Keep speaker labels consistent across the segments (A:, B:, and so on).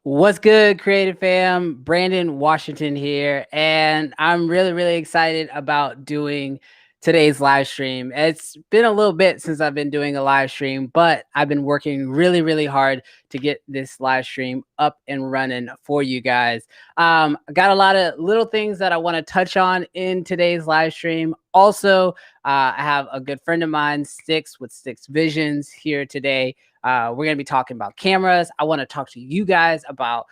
A: What's good, Creative Fam? Brandon Washington here, and I'm really excited about doing today's live stream. It's been a little bit since I've been doing a live stream, but I've been working really hard to get this live stream up and running for you guys. I got a lot of little things that I want to touch on in today's live stream. Also, I have a good friend of mine, Sticks with Sticks Visions, here today. We're going to be talking about cameras. I want to talk to you guys about,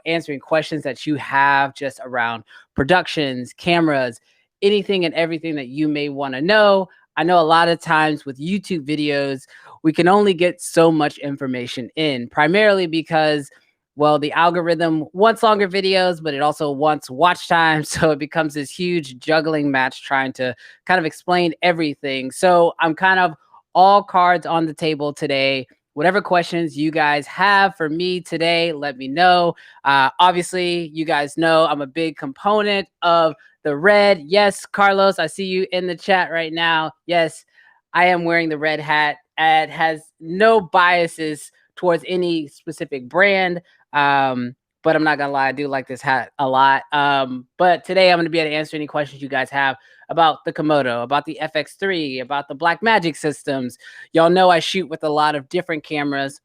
A: answering questions that you have just around productions, cameras, anything and everything that you may want to know. I know a lot of times with YouTube videos, we can only get so much information in, primarily because, well, the algorithm wants longer videos, but it also wants watch time. So it becomes this huge juggling match trying to kind of explain everything. So I'm kind of all cards on the table today. Whatever questions you guys have for me today, let me know. Obviously, you guys know I'm a big component of the red. Yes, Carlos, I see you in the chat right now. Yes, I am wearing the red hat. It has no biases towards any specific brand. But I'm not gonna lie, I do like this hat a lot. But today I'm gonna be able to answer any questions you guys have about the Komodo, about the FX3, about the Blackmagic systems. Y'all know I shoot with a lot of different cameras.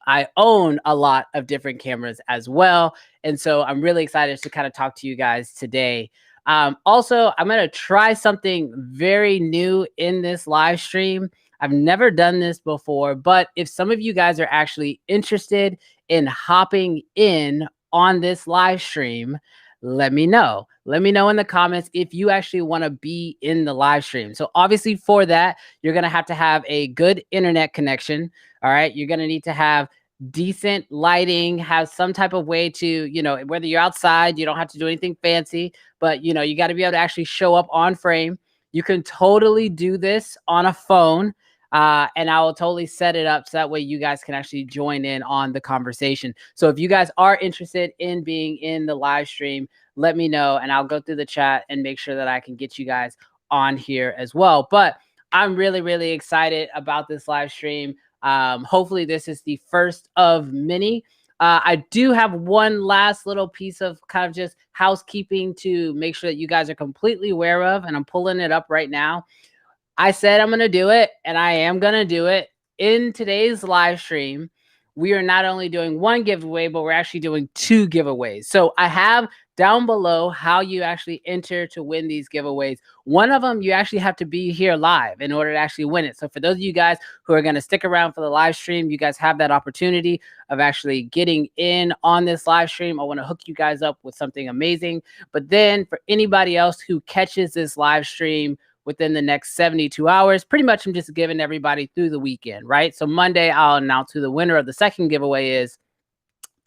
A: I own a lot of different cameras as well. And so I'm really excited to kind of talk to you guys today. Also, I'm going to try something very new in this live stream. I've never done this before, but if some of you guys are actually interested in hopping in on this live stream, let me know. Let me know in the comments if you actually want to be in the live stream. So obviously for that, you're going to have a good internet connection. All right. You're going to need to have decent lighting, have some type of way to, whether you're outside, you don't have to do anything fancy, but you got to be able to actually show up on frame. You can totally do this on a phone. And I will totally set it up so that way you guys can actually join in on the conversation. So if you guys are interested in being in the live stream, let me know and I'll go through the chat and make sure that I can get you guys on here as well. But I'm really excited about this live stream. Hopefully this is the first of many. I do have one last little piece of kind of just housekeeping to make sure that you guys are completely aware of, and I'm pulling it up right now. I said I'm going to do it, and I am going to do it. In today's live stream, we are not only doing one giveaway, but we're actually doing two giveaways. So I have down below how you actually enter to win these giveaways. One of them, you actually have to be here live in order to actually win it. So for those of you guys who are going to stick around for the live stream, you guys have that opportunity of actually getting in on this live stream. I want to hook you guys up with something amazing. But then for anybody else who catches this live stream within the next 72 hours, pretty much I'm just giving everybody through the weekend, right? So Monday, I'll announce who the winner of the second giveaway is.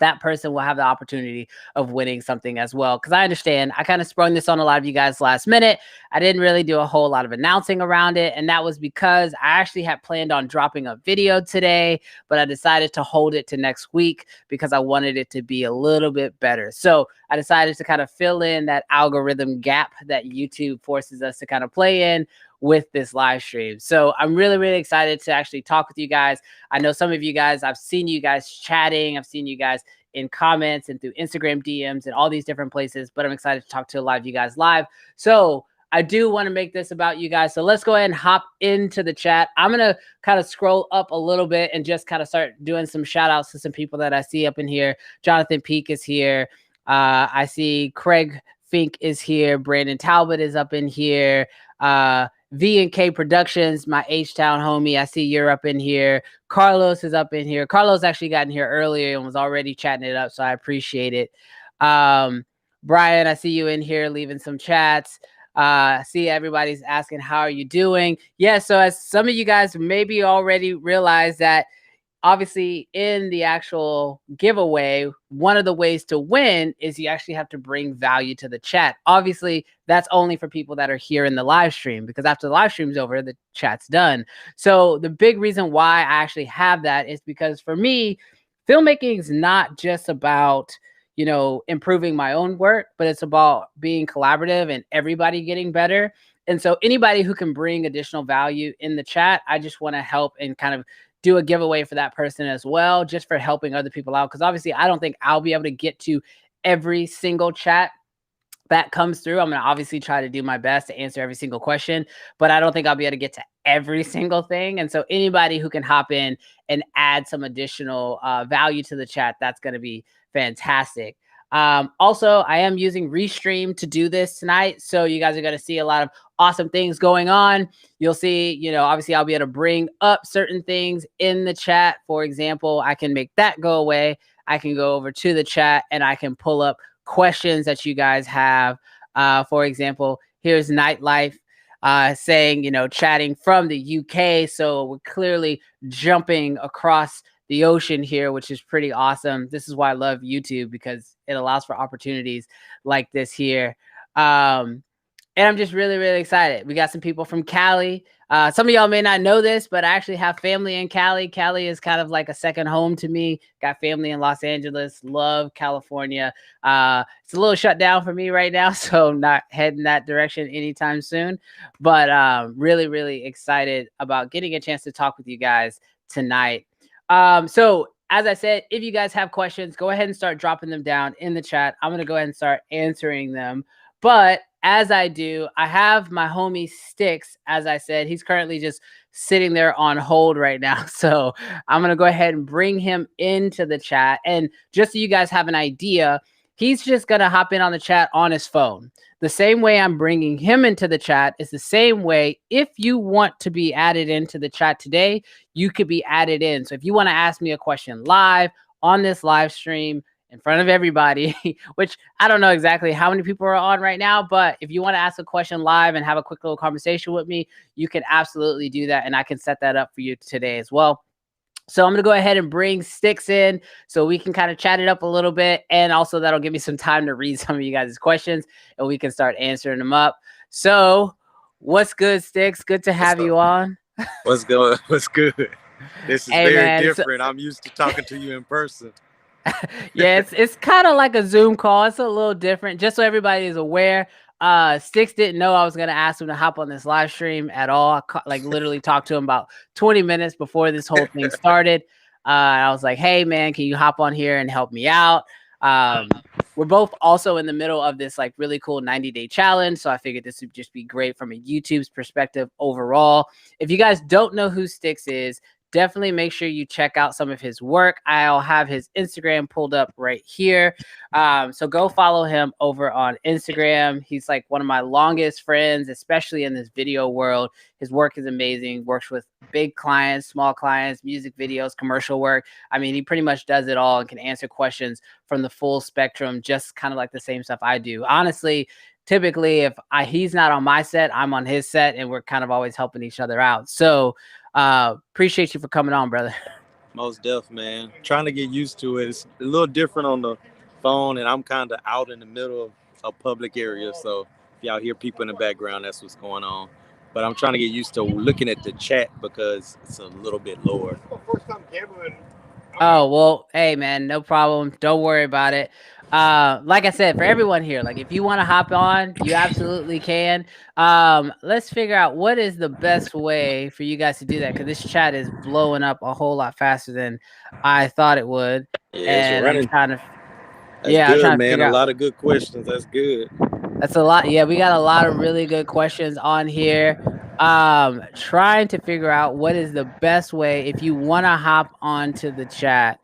A: That person will have the opportunity of winning something as well. Because I understand I kind of sprung this on a lot of you guys last minute. I didn't really do a whole lot of announcing around it. And that was because I actually had planned on dropping a video today, but I decided to hold it to next week because I wanted it to be a little bit better. So I decided to kind of fill in that algorithm gap that YouTube forces us to kind of play in with this live stream. So I'm really excited to actually talk with you guys. I know some of you guys, I've seen you guys chatting. I've seen you guys in comments and through Instagram DMs and all these different places, but I'm excited to talk to a lot of you guys live. So I do want to make this about you guys. So let's go ahead and hop into the chat. I'm going to kind of scroll up a little bit and just kind of start doing some shout outs to some people that I see up in here. Jonathan Peak is here. I see Craig Fink is here. Brandon Talbot is up in here. V&K Productions, my H-Town homie. I see you're up in here. Carlos is up in here. Carlos actually got in here earlier and was already chatting it up, so I appreciate it. Brian, I see you in here leaving some chats. I see everybody's asking, how are you doing? Yeah, so as some of you guys maybe already realized that obviously in the actual giveaway, one of the ways to win is you actually have to bring value to the chat. Obviously, that's only for people that are here in the live stream, because after the live stream's over, the chat's done. So the big reason why I actually have that is because for me, filmmaking is not just about, improving my own work, but it's about being collaborative and everybody getting better. And so anybody who can bring additional value in the chat, I just want to help and kind of do a giveaway for that person as well, just for helping other people out. Because obviously, I don't think I'll be able to get to every single chat that comes through. I'm going to obviously try to do my best to answer every single question, but I don't think I'll be able to get to every single thing. And so anybody who can hop in and add some additional value to the chat, that's going to be fantastic. Also, I am using Restream to do this tonight. So you guys are going to see a lot of awesome things going on. You'll see, obviously I'll be able to bring up certain things in the chat. For example, I can make that go away. I can go over to the chat and I can pull up questions that you guys have. For example, here's Nightlife saying, chatting from the UK. So we're clearly jumping across the ocean here, which is pretty awesome. This is why I love YouTube, because it allows for opportunities like this here. And I'm just really, really excited. We got some people from Cali. Some of y'all may not know this, but I actually have family in Cali. Cali is kind of like a second home to me. Got family in Los Angeles. Love California. It's a little shut down for me right now, so I'm not heading that direction anytime soon. But really, really excited about getting a chance to talk with you guys tonight. So as I said, if you guys have questions, go ahead and start dropping them down in the chat. I'm going to go ahead and start answering them. But as I do, I have my homie Sticks. As I said, he's currently just sitting there on hold right now. So I'm going to go ahead and bring him into the chat. And just so you guys have an idea, he's just going to hop in on the chat on his phone. The same way I'm bringing him into the chat is the same way if you want to be added into the chat today, you could be added in. So if you want to ask me a question live on this live stream in front of everybody, which I don't know exactly how many people are on right now, but if you want to ask a question live and have a quick little conversation with me, you can absolutely do that. And I can set that up for you today as well. So I'm going to go ahead and bring Sticks in so we can kind of chat it up a little bit. And also that'll give me some time to read some of you guys' questions and we can start answering them up. So what's good, Sticks? Good to have you on.
B: What's good? What's good? This is very different. I'm used to talking to you in person.
A: Yeah, it's kind of like a Zoom call. It's a little different, just so everybody is aware. Sticks didn't know I was gonna ask him to hop on this live stream at all. I literally talked to him about 20 minutes before this whole thing started. And I was like, hey man, can you hop on here and help me out? We're both also in the middle of this like really cool 90-day challenge. So I figured this would just be great from a YouTube's perspective overall. If you guys don't know who Sticks is, definitely make sure you check out some of his work. I'll have his Instagram pulled up right here. So go follow him over on Instagram. He's like one of my longest friends, especially in this video world. His work is amazing. Works with big clients, small clients, music videos, commercial work. I mean, he pretty much does it all and can answer questions from the full spectrum, just kind of like the same stuff I do. Honestly, typically, if he's not on my set, I'm on his set, and we're kind of always helping each other out. So appreciate you for coming on, brother.
B: Most deaf, man. Trying to get used to it. It's a little different on the phone, and I'm kind of out in the middle of a public area. So if y'all hear people in the background, that's what's going on. But I'm trying to get used to looking at the chat because it's a little bit lower.
C: First time gambling.
A: Oh, well, hey, man, no problem. Don't worry about it. Like I said, for everyone here, like if you want to hop on, you absolutely can. Let's figure out what is the best way for you guys to do that, because this chat is blowing up a whole lot faster than I thought it would.
B: Yeah,
A: and I'm trying to,
B: That's
A: yeah, I'm
B: good,
A: trying to
B: man.
A: figure
B: A
A: out.
B: lot of good questions. That's good.
A: That's a lot. Yeah, we got a lot of really good questions on here. Trying to figure out what is the best way if you want to hop onto the chat.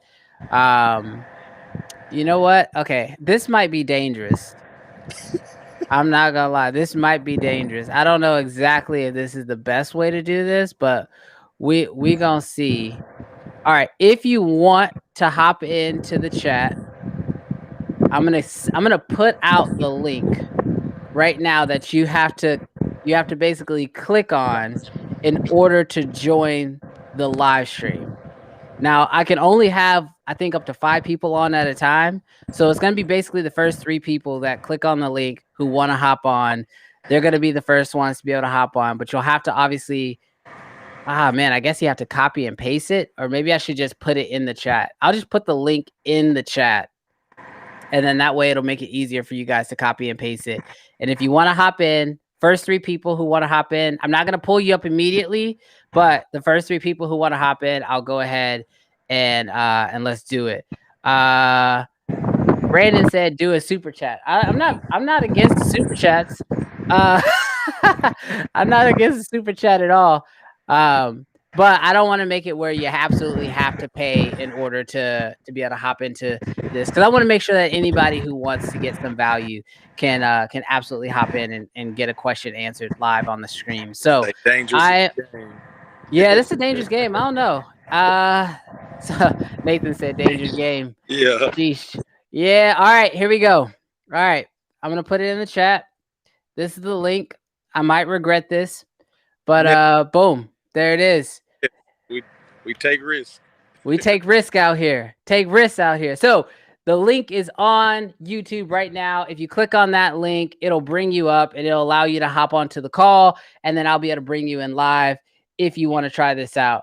A: You know what? Okay, this might be dangerous. I'm not gonna lie, this might be dangerous. I don't know exactly if this is the best way to do this, but we gonna see. All right, if you want to hop into the chat, I'm gonna put out the link right now that you have to basically click on in order to join the live stream. Now, I can only have, I think, up to 5 people on at a time. So it's going to be basically the first 3 people that click on the link who want to hop on. They're going to be the first ones to be able to hop on. But you'll have to obviously, man, I guess you have to copy and paste it. Or maybe I should just put it in the chat. I'll just put the link in the chat. And then that way it'll make it easier for you guys to copy and paste it. And if you want to hop in, first three people who want to hop in, I'm not going to pull you up immediately, but the first three people who want to hop in, I'll go ahead and let's do it. Brandon said do a super chat. I'm not against the super chats. Uh I'm not against the super chat at all. But I don't want to make it where you absolutely have to pay in order to be able to hop into this, because I want to make sure that anybody who wants to get some value can absolutely hop in and get a question answered live on the stream. So
B: Like dangerous
A: I
B: game.
A: yeah, this is a dangerous game. I don't know. So Nathan said dangerous game.
B: Yeah.
A: Sheesh. Yeah. All right. Here we go. All right. I'm gonna put it in the chat. This is the link. I might regret this, but
B: Nick,
A: boom, there it is.
B: we we take risks.
A: We take risk out here. Take risks out here. So the link is on YouTube right now. If you click on that link, it'll bring you up and it'll allow you to hop onto the call, and then I'll be able to bring you in live if you want to try this out.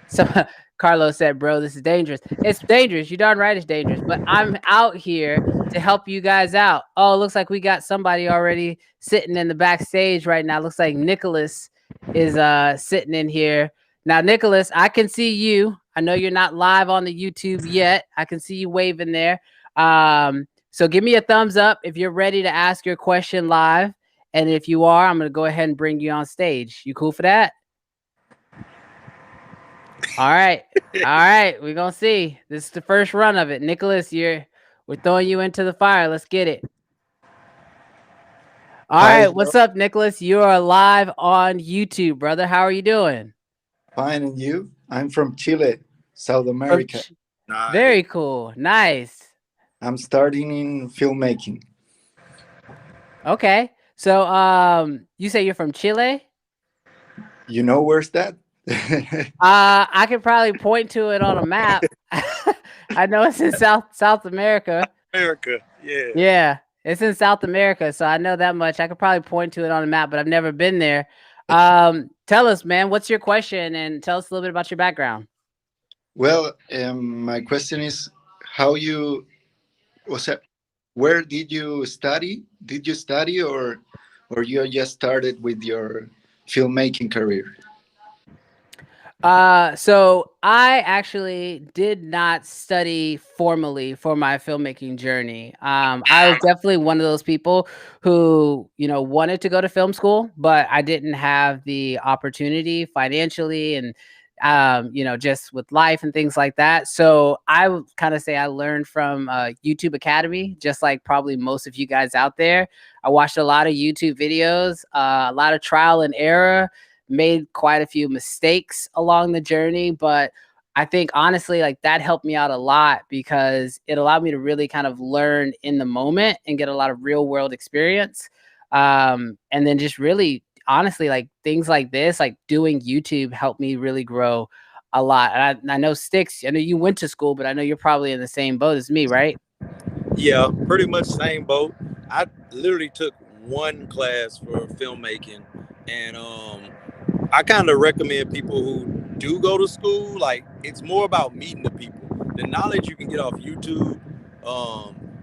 A: So Carlos said, "Bro, this is dangerous. It's dangerous. You're darn right, it's dangerous. But I'm out here to help you guys out." Oh, it looks like we got somebody already sitting in the backstage right now. Looks like Nicholas is sitting in here. Now, Nicholas, I can see you. I know you're not live on the YouTube yet. I can see you waving there. So give me a thumbs up if you're ready to ask your question live. And if you are, I'm going to go ahead and bring you on stage. You cool for that? All right. All right. We're going to see. This is the first run of it. Nicholas, we're throwing you into the fire. Let's get it. All
C: Hi,
A: right. What's up, Nicholas? You are live on YouTube, brother. How are you doing?
C: fine, and you? I'm from Chile, South
A: From
C: America.
B: Nice.
A: Very cool. Nice.
C: I'm starting in filmmaking.
A: Okay. So you say you're from Chile?
C: You know where's that?
A: I could probably point to it on a map. I know it's in South America.
B: America. Yeah.
A: Yeah, it's in South America, so I know that much. I could probably point to it on a map, but I've never been there. Tell us, man, what's your question, and tell us a little bit about your background.
C: Well, my question is, how you was that? Where did you study? Did you study, or you just started with your filmmaking career?
A: So I actually did not study formally for my filmmaking journey. I was definitely one of those people who, wanted to go to film school, but I didn't have the opportunity financially and, just with life and things like that. So I would kind of say I learned from YouTube Academy, just like probably most of you guys out there. I watched a lot of YouTube videos, a lot of trial and error, made quite a few mistakes along the journey, but I think honestly, like that helped me out a lot because it allowed me to really kind of learn in the moment and get a lot of real world experience. And then just really honestly, like things like this, like doing YouTube helped me really grow a lot. And I know Sticks, I know you went to school, but I know you're probably in the same boat as me, right?
B: Yeah, pretty much same boat. I literally took one class for filmmaking, and I kind of recommend people who do go to school. Like it's more about meeting the people. The knowledge you can get off YouTube,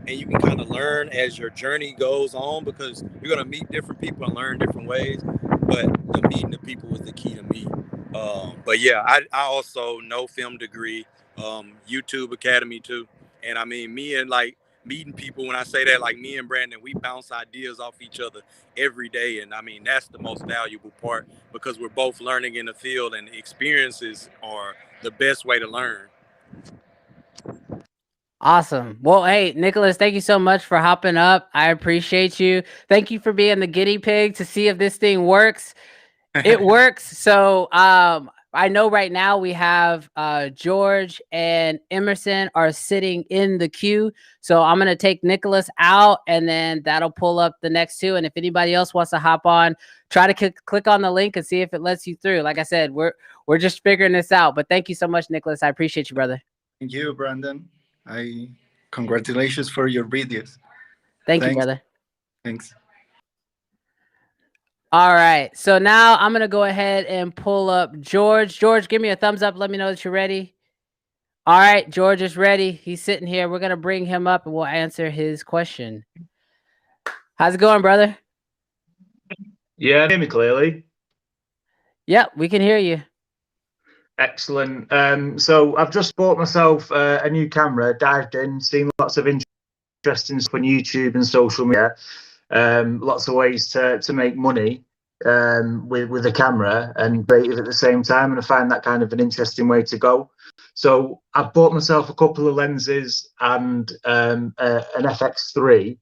B: and you can kind of learn as your journey goes on because you're gonna meet different people and learn different ways. But the meeting the people was the key to me. But yeah, I also no film degree, YouTube Academy too. And I mean, me and like meeting people, when I say that, like me and Brandon, we bounce ideas off each other every day. And I mean, that's the most valuable part because we're both learning in the field and experiences are the best way to learn.
A: Awesome. Well, hey, Nicholas, thank you so much for hopping up. I appreciate you. Thank you for being the guinea pig to see if this thing works. It works. So I know right now we have George and Emerson are sitting in the queue. So I'm gonna take Nicholas out and then that'll pull up the next two. And if anybody else wants to hop on, try to click on the link and see if it lets you through. Like I said, we're just figuring this out. But thank you so much, Nicholas. I appreciate you, brother.
C: Thank you, Brandon. I congratulations for your videos.
A: Thank you,
C: Thanks.
A: brother.
C: Thanks.
A: All right. So now I'm going to go ahead and pull up George. George, give me a thumbs up. Let me know that you're ready. All right. George is ready. He's sitting here. We're going to bring him up and we'll answer his question. How's it going, brother?
D: Yeah, hear me clearly.
A: Yep, we can hear you.
D: Excellent. So I've just bought myself a new camera, dived in, seen lots of interesting stuff on YouTube and social media. Lots of ways to make money with a camera and creative at the same time, and I find that kind of an interesting way to go. So I've bought myself a couple of lenses and an FX3.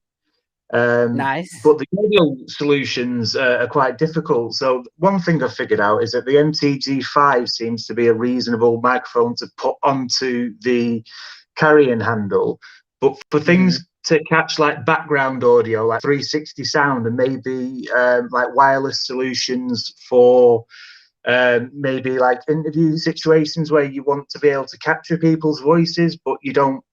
A: Nice.
D: But the audio solutions are quite difficult. So one thing I figured out is that the MTG5 seems to be a reasonable microphone to put onto the carrying handle. But for things to catch like background audio, like 360 sound, and maybe like wireless solutions for maybe like interview situations where you want to be able to capture people's voices, but you don't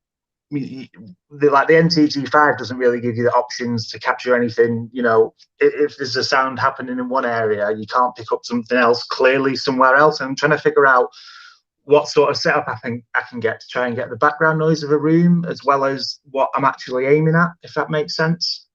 D: like the MTG5 doesn't really give you the options to capture anything. You know, if there's a sound happening in one area, you can't pick up something else clearly somewhere else. And I'm trying to figure out what sort of setup I can get to try and get the background noise of a room as well as what I'm actually aiming at, if that makes sense.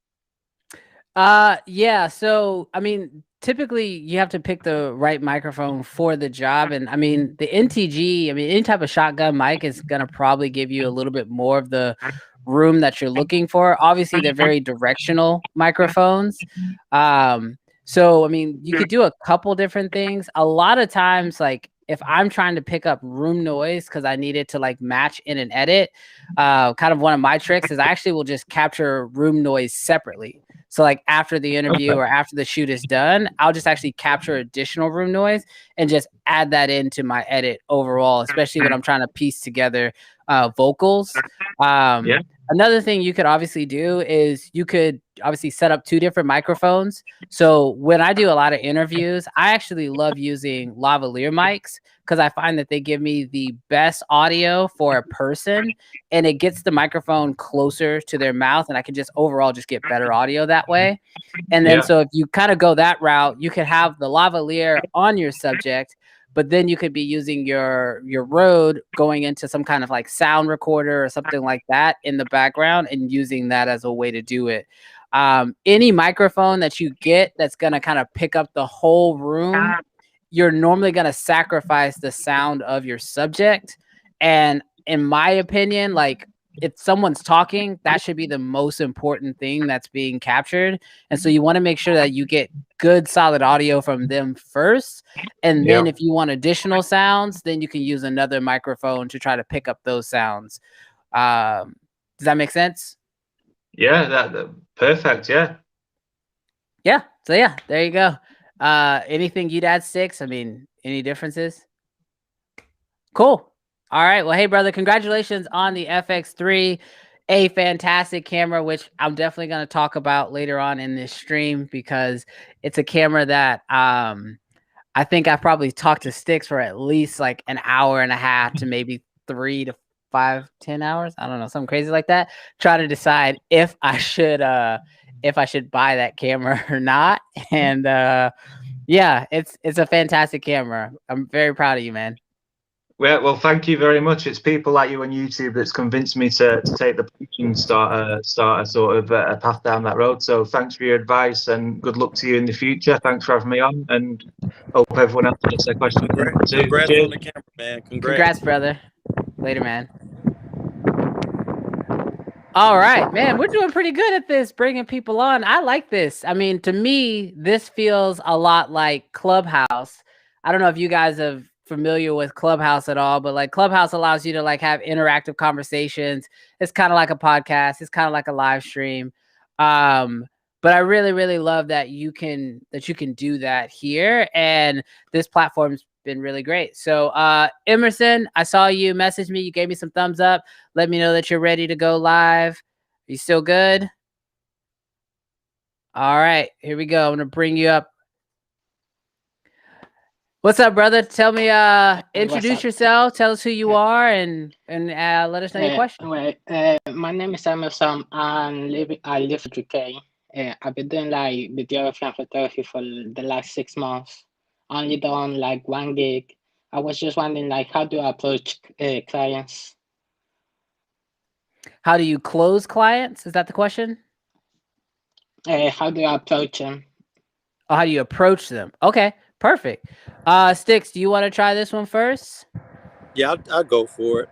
A: Yeah, so I mean, typically you have to pick the right microphone for the job. And I mean, the NTG, I mean, any type of shotgun mic is gonna probably give you a little bit more of the room that you're looking for. Obviously, they're very directional microphones. So I mean, you could do a couple different things. A lot of times, like if I'm trying to pick up room noise because I need it to like match in an edit, kind of one of my tricks is I actually will just capture room noise separately. So like after the interview or after the shoot is done, I'll just actually capture additional room noise and just add that into my edit overall, especially when I'm trying to piece together vocals.
D: Yeah.
A: Another thing you could obviously do is you could obviously set up two different microphones. So when I do a lot of interviews, I actually love using lavalier mics because I find that they give me the best audio for a person and it gets the microphone closer to their mouth and I can just overall just get better audio that way. And then so if you kind of go that route, you could have the lavalier on your subject, but then you could be using your Rode going into some kind of like sound recorder or something like that in the background and using that as a way to do it. Any microphone that you get that's going to kind of pick up the whole room, you're normally going to sacrifice the sound of your subject. And in my opinion, like if someone's talking, that should be the most important thing that's being captured. And so you want to make sure that you get good solid audio from them first. And then if you want additional sounds, then you can use another microphone to try to pick up those sounds. Does that make sense?
D: Yeah, that perfect. Yeah.
A: Yeah. So yeah, there you go. Anything you'd add, Six? I mean, any differences? Cool. All right. Well, hey, brother, congratulations on the FX3, a fantastic camera, which I'm definitely going to talk about later on in this stream because it's a camera that I think I've probably talked to Sticks for at least like an hour and a half to maybe 3 to 5, 10 hours. I don't know, something crazy like that. Trying to decide if I should buy that camera or not. And yeah, it's a fantastic camera. I'm very proud of you, man.
D: Well, thank you very much. It's people like you on YouTube that's convinced me to take the push and start a sort of a path down that road. So thanks for your advice and good luck to you in the future. Thanks for having me on and hope everyone else gets their questions too.
B: Congrats
D: Cheers.
B: on the camera, man.
A: Congrats, brother. Later, man. All right, man, we're doing pretty good at this, bringing people on. I like this. I mean, to me, this feels a lot like Clubhouse. I don't know if you guys are familiar with Clubhouse at all, but like Clubhouse allows you to like have interactive conversations. It's kind of like a podcast. It's kind of like a live stream. But I really, really love that you can do that here. And this platform's been really great. So Emerson, I saw you message me. You gave me some thumbs up. Let me know that you're ready to go live. Are you still good? All right, here we go. I'm gonna bring you up. What's up, brother? Tell me, introduce yourself. Tell us who you are, and let us know your question.
E: My name is Emerson. I live in UK. I've been doing like videography and photography for the last 6 months. Only done like 1 gig. I was just wondering, like, how do I approach clients?
A: How do you close clients? Is that the question?
E: How do I approach them?
A: Oh, how do you approach them? Okay, perfect. Sticks, do you want to try this one first?
B: Yeah, I'll go for it.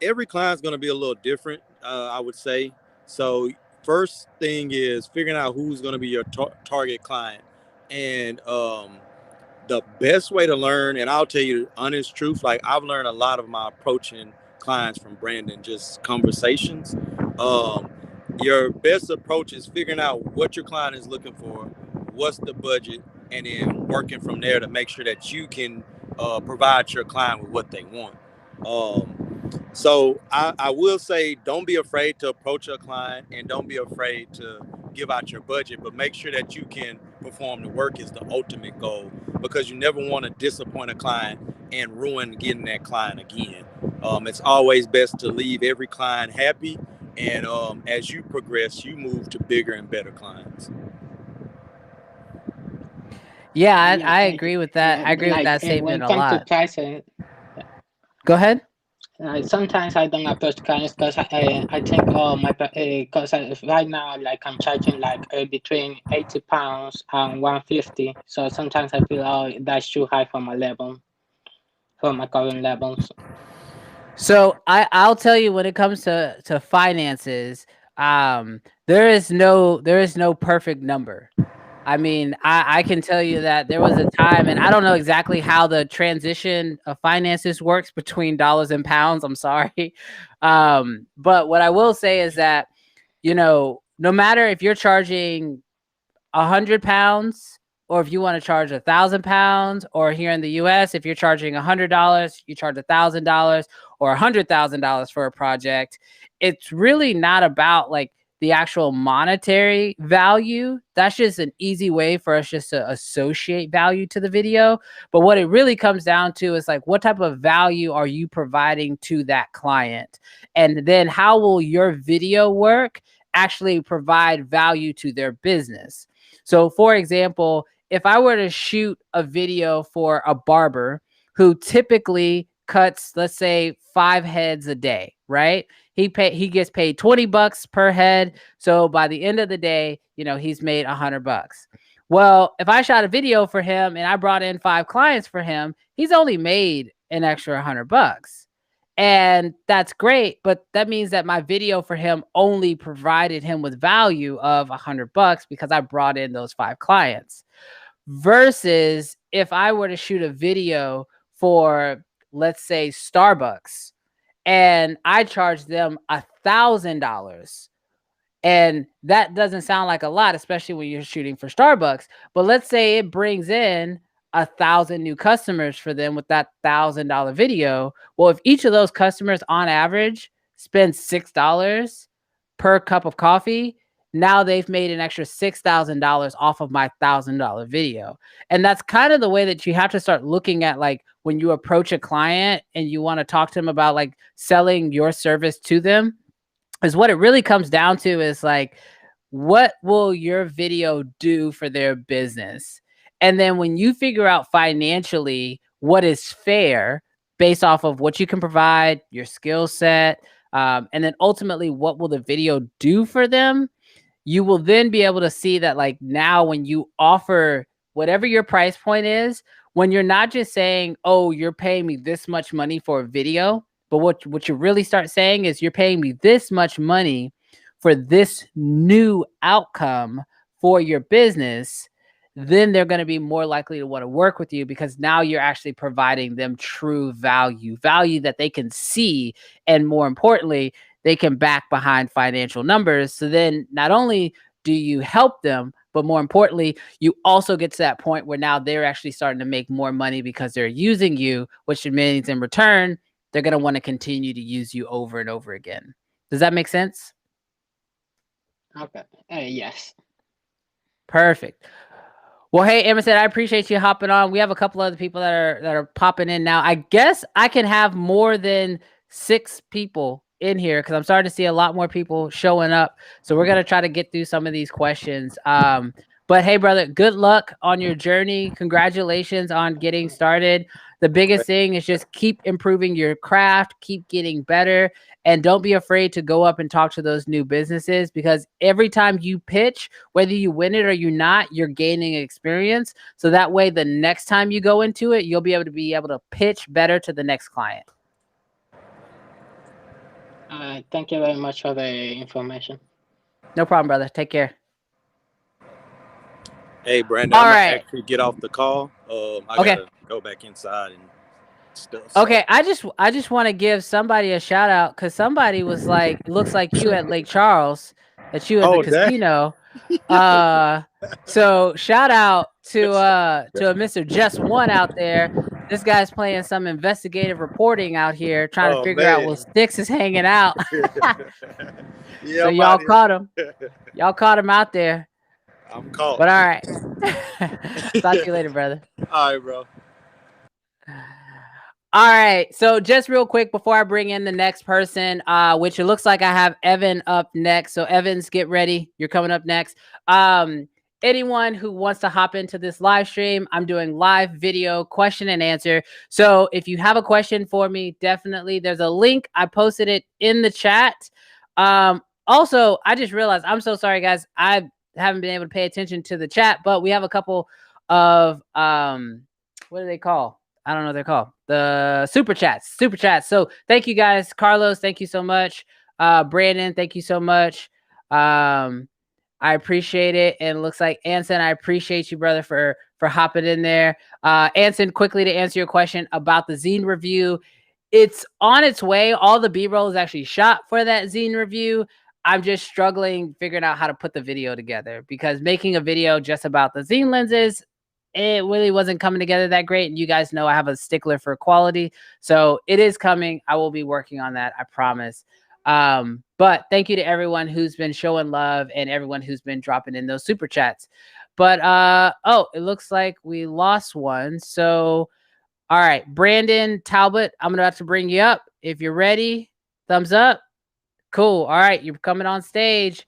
B: Every client's going to be a little different, I would say. So, first thing is figuring out who's going to be your target client. And the best way to learn, and I'll tell you the honest truth, like I've learned a lot of my approaching clients from Brandon, just conversations. Um, your best approach is figuring out what your client is looking for, what's the budget, and then working from there to make sure that you can provide your client with what they want. So I will say, don't be afraid to approach a client and don't be afraid to give out your budget, but make sure that you can perform the work is the ultimate goal, because you never want to disappoint a client and ruin getting that client again. It's always best to leave every client happy, and as you progress, you move to bigger and better clients.
A: Yeah,
E: Yeah,
A: I agree with that. I agree with
E: like
A: that
E: when
A: statement
E: it
A: a
E: comes to
A: lot.
E: pricing,
A: Go ahead.
E: sometimes I don't approach clients because I think my because right now like I'm charging like between £80 and 150. So sometimes I feel that's too high for my level, for my current levels.
A: So I'll tell you, when it comes to finances, there is no perfect number. I mean, I can tell you that there was a time, and I don't know exactly how the transition of finances works between dollars and pounds. I'm sorry. But what I will say is that, no matter if you're charging £100, or if you want to charge £1,000, or here in the US, if you're charging $100, you charge $1,000 or $100,000 for a project. It's really not about like the actual monetary value. That's just an easy way for us just to associate value to the video. But what it really comes down to is like, what type of value are you providing to that client? And then how will your video work actually provide value to their business? So, for example, if I were to shoot a video for a barber who typically cuts, let's say, 5 heads a day, right? He gets paid $20 per head. So by the end of the day, he's made $100. Well, if I shot a video for him and I brought in 5 clients for him, he's only made an extra $100. And that's great, but that means that my video for him only provided him with value of $100 because I brought in those 5 clients. Versus if I were to shoot a video for, let's say, Starbucks, and I charge them $1,000. And that doesn't sound like a lot, especially when you're shooting for Starbucks. But let's say it brings in 1,000 new customers for them with that $1,000 video. Well, if each of those customers on average spends $6 per cup of coffee, now they've made an extra $6,000 off of my $1,000 video. And that's kind of the way that you have to start looking at, like, when you approach a client and you want to talk to them about like selling your service to them, is what it really comes down to is like, what will your video do for their business? And then when you figure out financially what is fair based off of what you can provide, your skill set, and then ultimately what will the video do for them, you will then be able to see that, like, now when you offer whatever your price point is, when you're not just saying, oh, you're paying me this much money for a video, but what you really start saying is, you're paying me this much money for this new outcome for your business, then they're going to be more likely to want to work with you, because now you're actually providing them true value that they can see. And more importantly, they can back behind financial numbers. So then not only do you help them, but more importantly, you also get to that point where now they're actually starting to make more money because they're using you, which means in return, they're going to want to continue to use you over and over again. Does that make sense?
E: Okay. Yes.
A: Perfect. Well, hey, Emerson, I appreciate you hopping on. We have a couple other people that are popping in now. I guess I can have more than 6 people in here because I'm starting to see a lot more people showing up. So we're gonna try to get through some of these questions. But hey, brother, good luck on your journey. Congratulations on getting started. The biggest thing is just keep improving your craft, keep getting better, and don't be afraid to go up and talk to those new businesses, because every time you pitch, whether you win it or you're not, you're gaining experience. So that way, the next time you go into it, you'll be able to pitch better to the next client.
E: Thank you very much for the information.
A: No problem, brother. Take care.
B: Hey, Brandon,
A: All
B: I'm gonna
A: right.
B: actually get off the call. I
A: Okay.
B: gotta go back inside and stuff. So.
A: Okay, I just want to give somebody a shout out, because somebody was like, looks like you at Lake Charles, that you at the casino. So shout out to a Mr. Just One out there. This guy's playing some investigative reporting out here, trying to figure out what sticks is hanging out.
B: Yeah,
A: so y'all caught him. Y'all caught him out there.
B: I'm caught.
A: But all right. Talk to you later, brother.
B: All right, bro.
A: All right. So just real quick before I bring in the next person, which it looks like I have Evan up next. So Evans, get ready. You're coming up next. Anyone who wants to hop into this live stream, I'm doing live video question and answer. So if you have a question for me, definitely there's a link. I posted it in the chat. Also, I just realized, I'm so sorry, guys. I haven't been able to pay attention to the chat, but we have a couple of, what do they call? I don't know what they're called. The super chats. So thank you guys. Carlos, thank you so much. Brandon, thank you so much. I appreciate it. And it looks like Anson, I appreciate you, brother, for hopping in there. Anson, quickly to answer your question about the zine review. It's on its way. All the B-roll is actually shot for that zine review. I'm just struggling figuring out how to put the video together, because making a video just about the zine lenses, it really wasn't coming together that great. And you guys know I have a stickler for quality. So it is coming. I will be working on that. I promise. But thank you to everyone who's been showing love and everyone who's been dropping in those super chats. But, oh, it looks like we lost one. So, all right, Brandon Talbot, I'm about to bring you up. If you're ready, thumbs up. Cool. All right, you're coming on stage.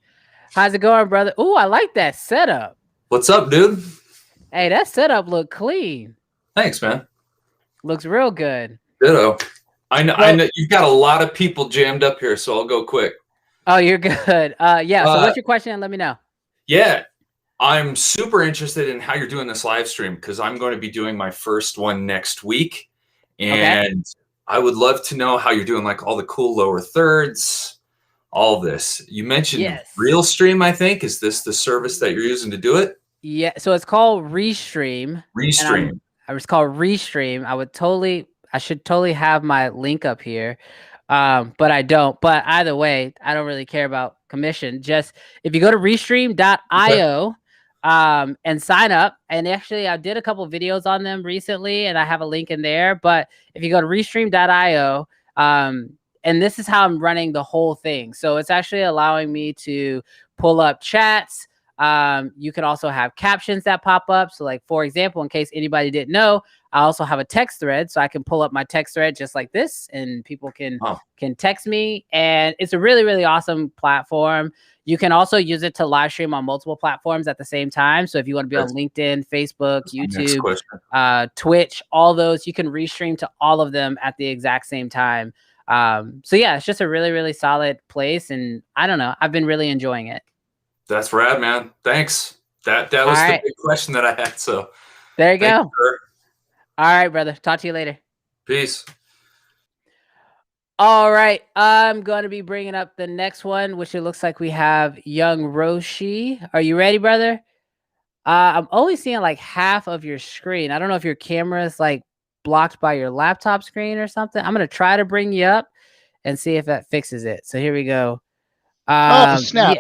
A: How's it going, brother? Ooh, I like that setup.
F: What's up, dude?
A: Hey, that setup look clean.
F: Thanks, man.
A: Looks real good.
F: Ditto. I know you've got a lot of people jammed up here, so I'll go quick.
A: Oh, you're good. Yeah. So what's your question? And let me know.
F: Yeah, I'm super interested in how you're doing this live stream, because I'm going to be doing my first one next week, and I would love to know how you're doing, like all the cool lower thirds, all of this. You mentioned Realstream, I think. Is this the service that you're using to do it?
A: Yeah. So it's called Restream.
F: Restream.
A: It's called Restream. I should totally have my link up here. But I don't. But either way, I don't really care about commission. Just if you go to restream.io and sign up, and actually I did a couple videos on them recently, and I have a link in there. But if you go to restream.io, and this is how I'm running the whole thing. So it's actually allowing me to pull up chats. You can also have captions that pop up. So like, for example, in case anybody didn't know, I also have a text thread, so I can pull up my text thread just like this, and people can text me. And it's a really, really awesome platform. You can also use it to live stream on multiple platforms at the same time. So if you want to be on LinkedIn, Facebook, YouTube, Twitch, all those, you can restream to all of them at the exact same time. So yeah, it's just a really, really solid place. And I don't know, I've been really enjoying it.
F: That's rad, man. Thanks. That was the big question that I had. So
A: there you go. All right, brother. Talk to you later.
F: Peace.
A: All right. I'm going to be bringing up the next one, which it looks like we have Young Roshi. Are you ready, brother? I'm only seeing like half of your screen. I don't know if your camera is like blocked by your laptop screen or something. I'm going to try to bring you up and see if that fixes it. So here we go.
G: Oh, snap.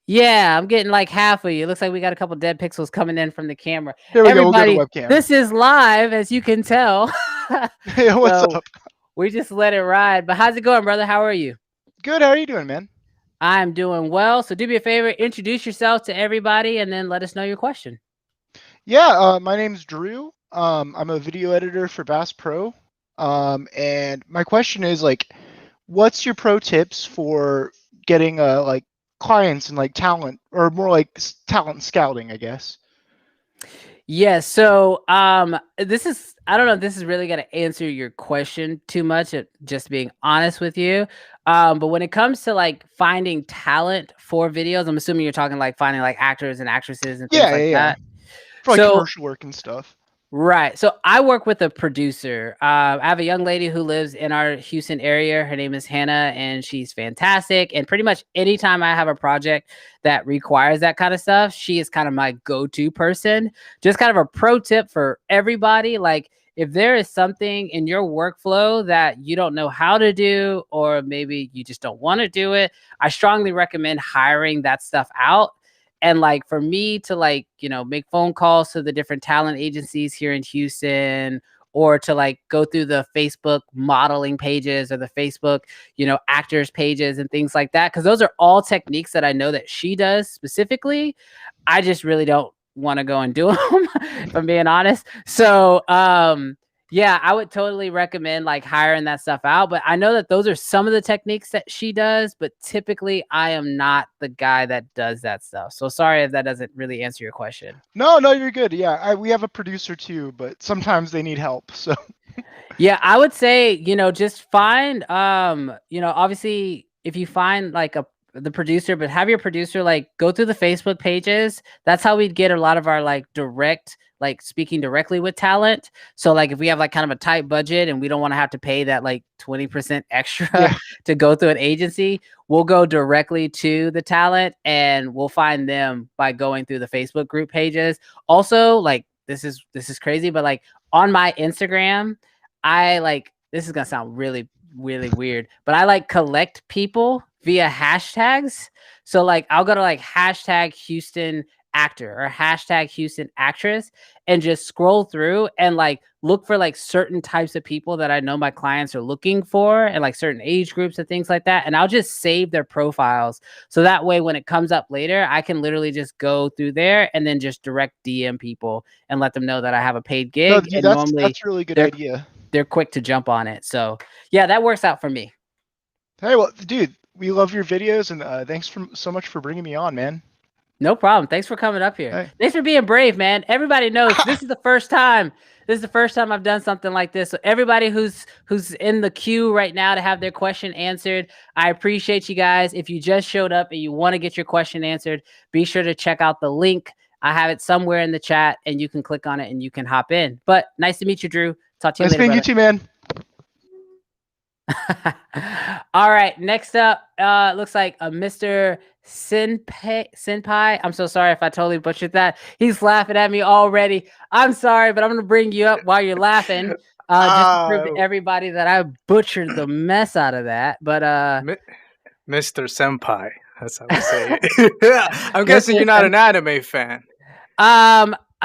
A: Yeah, I'm getting like half of you. It looks like we got a couple dead pixels coming in from the camera.
G: Here we go. We'll go to webcam.
A: This is live, as you can tell.
G: Hey, what's up?
A: We just let it ride. But how's it going, brother? How are you?
G: Good. How are you doing, man?
A: I'm doing well. So do me a favor, introduce yourself to everybody, and then let us know your question.
G: Yeah, my name's Drew. I'm a video editor for Bass Pro. And my question is, like, what's your pro tips for getting a clients and like talent, or more like talent scouting, I guess?
A: Yeah, so this is, I don't know if this is really gonna answer your question too much, just being honest with you. But when it comes to like finding talent for videos, I'm assuming you're talking like finding like actors and actresses and things
G: Yeah,
A: like
G: yeah, yeah.
A: that.
G: For like
A: So
G: commercial work and stuff.
A: right. So I work with a producer. I have a young lady who lives in our Houston area. Her name is Hannah, and she's fantastic. And pretty much anytime I have a project that requires that kind of stuff, she is kind of my go-to person. Just kind of a pro tip for everybody. Like, if there is something in your workflow that you don't know how to do, or maybe you just don't want to do it, I strongly recommend hiring that stuff out. And like for me to like, make phone calls to the different talent agencies here in Houston, or to like go through the Facebook modeling pages or the Facebook, actors pages and things like that. Cause those are all techniques that I know that she does specifically. I just really don't want to go and do them, if I'm being honest. So, yeah, I would totally recommend like hiring that stuff out. But I know that those are some of the techniques that she does, but typically I am not the guy that does that stuff. So sorry if that doesn't really answer your question.
G: No, you're good. Yeah, we have a producer too, but sometimes they need help. So
A: Yeah, I would say, just find, obviously if you find like the producer, but have your producer like go through the Facebook pages. That's how we'd get a lot of our like direct, like speaking directly with talent. So like if we have like kind of a tight budget and we don't want to have to pay that like 20% extra
G: yeah,
A: to go through an agency, we'll go directly to the talent and we'll find them by going through the Facebook group pages. Also, like this is crazy, but like on my Instagram, I like, this is gonna sound really, really weird, but I like collect people via hashtags. So like I'll go to like hashtag Houston actor or hashtag Houston actress and just scroll through and like look for like certain types of people that I know my clients are looking for, and like certain age groups and things like that. And I'll just save their profiles. So that way when it comes up later, I can literally just go through there and then just direct DM people and let them know that I have a paid
G: no,
A: gig.
G: dude,
A: And normally
G: that's a really good idea.
A: they're quick to jump on it. So yeah, that works out for me.
G: Hey, well, dude, we love your videos, and thanks so much for bringing me on, man.
A: No problem. Thanks for coming up here.
G: Hey.
A: Thanks for being brave, man. Everybody knows this is the first time. This is the first time I've done something like this. So everybody who's in the queue right now to have their question answered, I appreciate you guys. If you just showed up and you want to get your question answered, be sure to check out the link. I have it somewhere in the chat and you can click on it and you can hop in. But nice to meet you, Drew. Talk to you
G: Nice
A: later,
G: meeting you
A: brother.
G: too, man.
A: All right, next up, looks like a Mr. Senpai. I'm so sorry if I totally butchered that. He's laughing at me already. I'm sorry, but I'm gonna bring you up while you're laughing, just to prove to everybody that I butchered the mess out of that. But
H: Mr. Senpai, that's how we say it. Yeah, I'm guessing you're not an anime fan.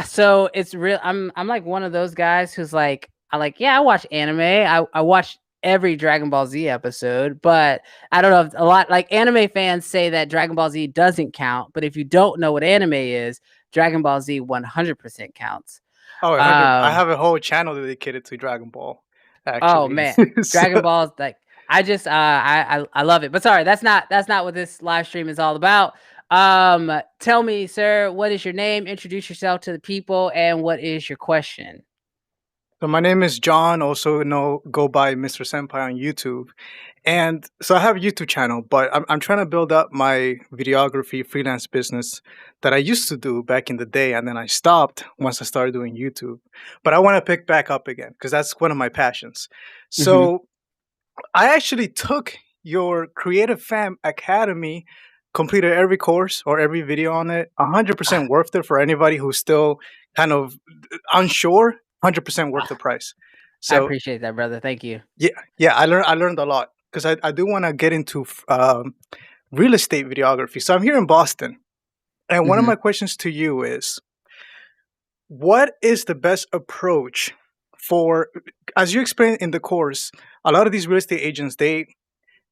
A: So it's real. I'm like one of those guys who's like, I watch anime. I watch every Dragon Ball Z episode, but I don't know if a lot like anime fans say that Dragon Ball Z doesn't count, but if you don't know what anime is, Dragon Ball Z 100% counts.
H: Oh, I have a whole channel dedicated to Dragon Ball. Actually.
A: Oh man, Dragon Ball's like, I just I love it. But sorry, that's not what this live stream is all about. Tell me, sir, what is your name? Introduce yourself to the people, and what is your question?
H: So my name is John, also go by Mr. Senpai on YouTube. And so I have a YouTube channel, but I'm trying to build up my videography freelance business that I used to do back in the day, and then I stopped once I started doing YouTube. But I want to pick back up again because that's one of my passions. So I actually took your Creative Fam Academy, completed every course or every video on it. 100% worth it for anybody who's still kind of unsure. 100% worth the price. So
A: I appreciate that, brother. Thank you.
H: Yeah, I learned a lot because I do want to get into real estate videography. So I'm here in Boston, and one of my questions to you is, what is the best approach for, as you explained in the course, a lot of these real estate agents, they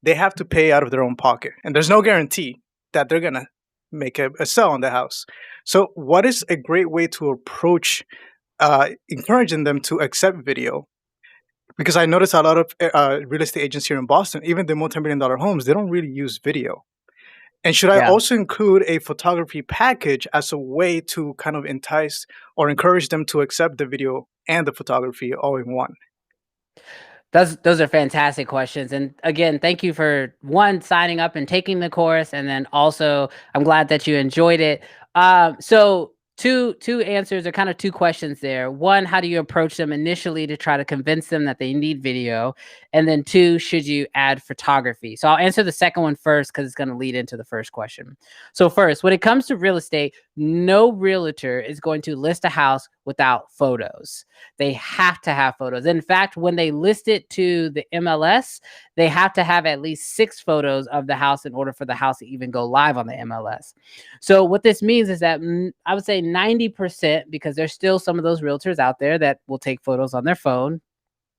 H: have to pay out of their own pocket, and there's no guarantee that they're gonna make a sell on the house. So what is a great way to approach encouraging them to accept video? Because I notice a lot of real estate agents here in Boston, even the multi-million-dollar homes, they don't really use video. And should I
A: Yeah.
H: also include a photography package as a way to kind of entice or encourage them to accept the video and the photography all in one?
A: Those are fantastic questions. And again, thank you for signing up and taking the course. And then also, I'm glad that you enjoyed it. So two answers, or kind of two questions there. One, how do you approach them initially to try to convince them that they need video? And then two, should you add photography? So I'll answer the second one first because it's going to lead into the first question. So first, when it comes to real estate, no realtor is going to list a house without photos. They have to have photos. In fact, when they list it to the MLS, they have to have at least 6 photos of the house in order for the house to even go live on the MLS. So what this means is that I would say 90%, because there's still some of those realtors out there that will take photos on their phone,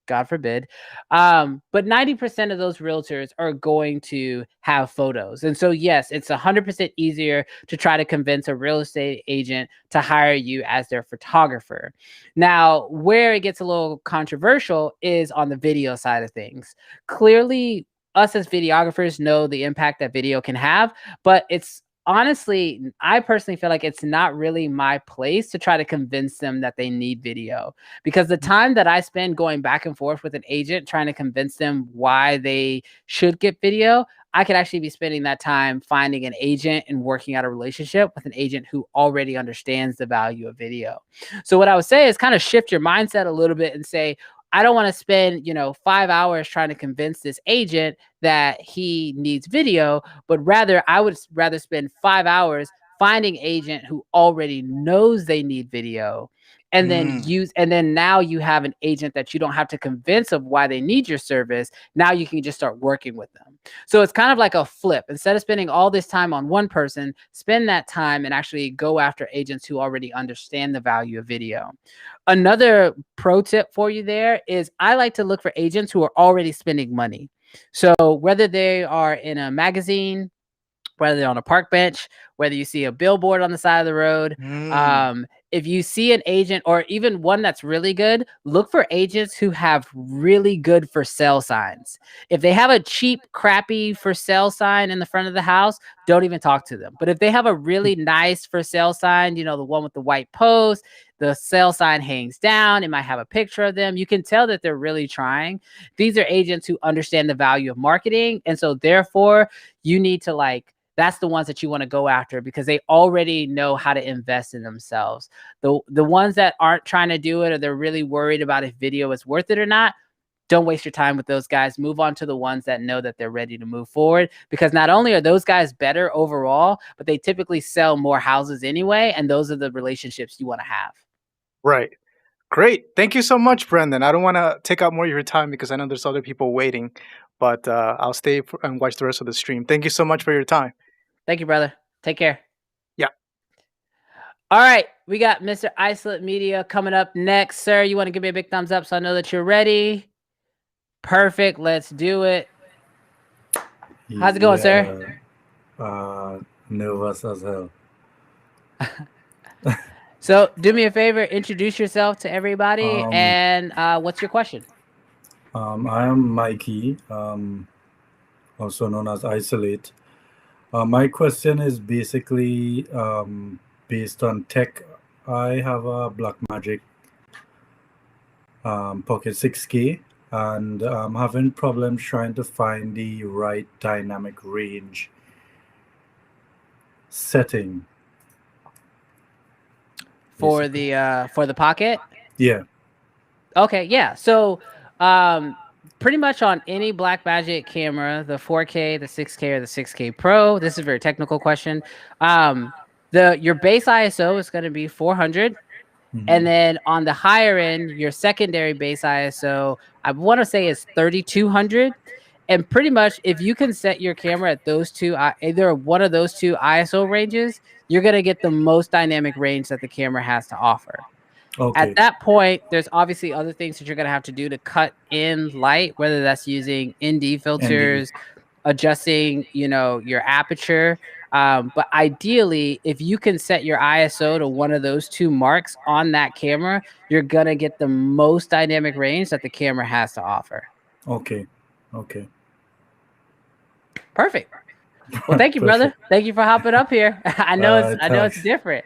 A: God forbid. But 90% of those realtors are going to have photos. And so, yes, it's 100% easier to try to convince a real estate agent to hire you as their photographer. Now, where it gets a little controversial is on the video side of things. Clearly, us as videographers know the impact that video can have, but it's honestly, I personally feel like it's not really my place to try to convince them that they need video, because the time that I spend going back and forth with an agent trying to convince them why they should get video, I could actually be spending that time finding an agent and working out a relationship with an agent who already understands the value of video. So what I would say is kind of shift your mindset a little bit and say, I don't want to spend, 5 hours trying to convince this agent that he needs video, but I would rather spend 5 hours finding an agent who already knows they need video, and then now you have an agent that you don't have to convince of why they need your service. Now you can just start working with them. So it's kind of like a flip. Instead of spending all this time on one person, spend that time and actually go after agents who already understand the value of video. Another pro tip for you there is I like to look for agents who are already spending money. So whether they are in a magazine, whether they're on a park bench, whether you see a billboard on the side of the road, if you see an agent, or even one that's really good, look for agents who have really good for sale signs. If they have a cheap, crappy for sale sign in the front of the house, don't even talk to them. But if they have a really nice for sale sign, the one with the white post, the sale sign hangs down, it might have a picture of them, you can tell that they're really trying. These are agents who understand the value of marketing. And so therefore, you need to that's the ones that you want to go after, because they already know how to invest in themselves. The ones that aren't trying to do it, or they're really worried about if video is worth it or not, don't waste your time with those guys. Move on to the ones that know that they're ready to move forward, because not only are those guys better overall, but they typically sell more houses anyway. And those are the relationships you want to have.
H: Right. Great. Thank you so much, Brendan. I don't want to take up more of your time because I know there's other people waiting, but I'll stay and watch the rest of the stream. Thank you so much for your time.
A: Thank you, brother. Take care.
H: Yeah.
A: All right. We got Mr. Isolate Media coming up next. Sir, you want to give me a big thumbs up so I know that you're ready? Perfect. Let's do it. How's it going, sir?
I: Nervous as hell.
A: So do me a favor, introduce yourself to everybody, and what's your question?
I: I am Mikey, also known as Isolate. My question is basically based on tech. I have a Blackmagic Pocket 6K, and I'm having problems trying to find the right dynamic range setting
A: for the Pocket.
I: Yeah.
A: Okay. Yeah. So pretty much on any Blackmagic camera, the 4K, the 6K, or the 6K Pro. This is a very technical question. Your base ISO is going to be 400. And then on the higher end, your secondary base ISO, I want to say, is 3200. And pretty much if you can set your camera at those two, either one of those two ISO ranges, you're going to get the most dynamic range that the camera has to offer. Okay. At that point, there's obviously other things that you're going to have to do to cut in light, whether that's using ND filters, adjusting, your aperture. But ideally, if you can set your ISO to one of those two marks on that camera, you're going to get the most dynamic range that the camera has to offer.
I: Okay.
A: Perfect. Well, thank you, brother.
I: Perfect.
A: Thank you for hopping up here. I know it's
I: Thanks.
A: different.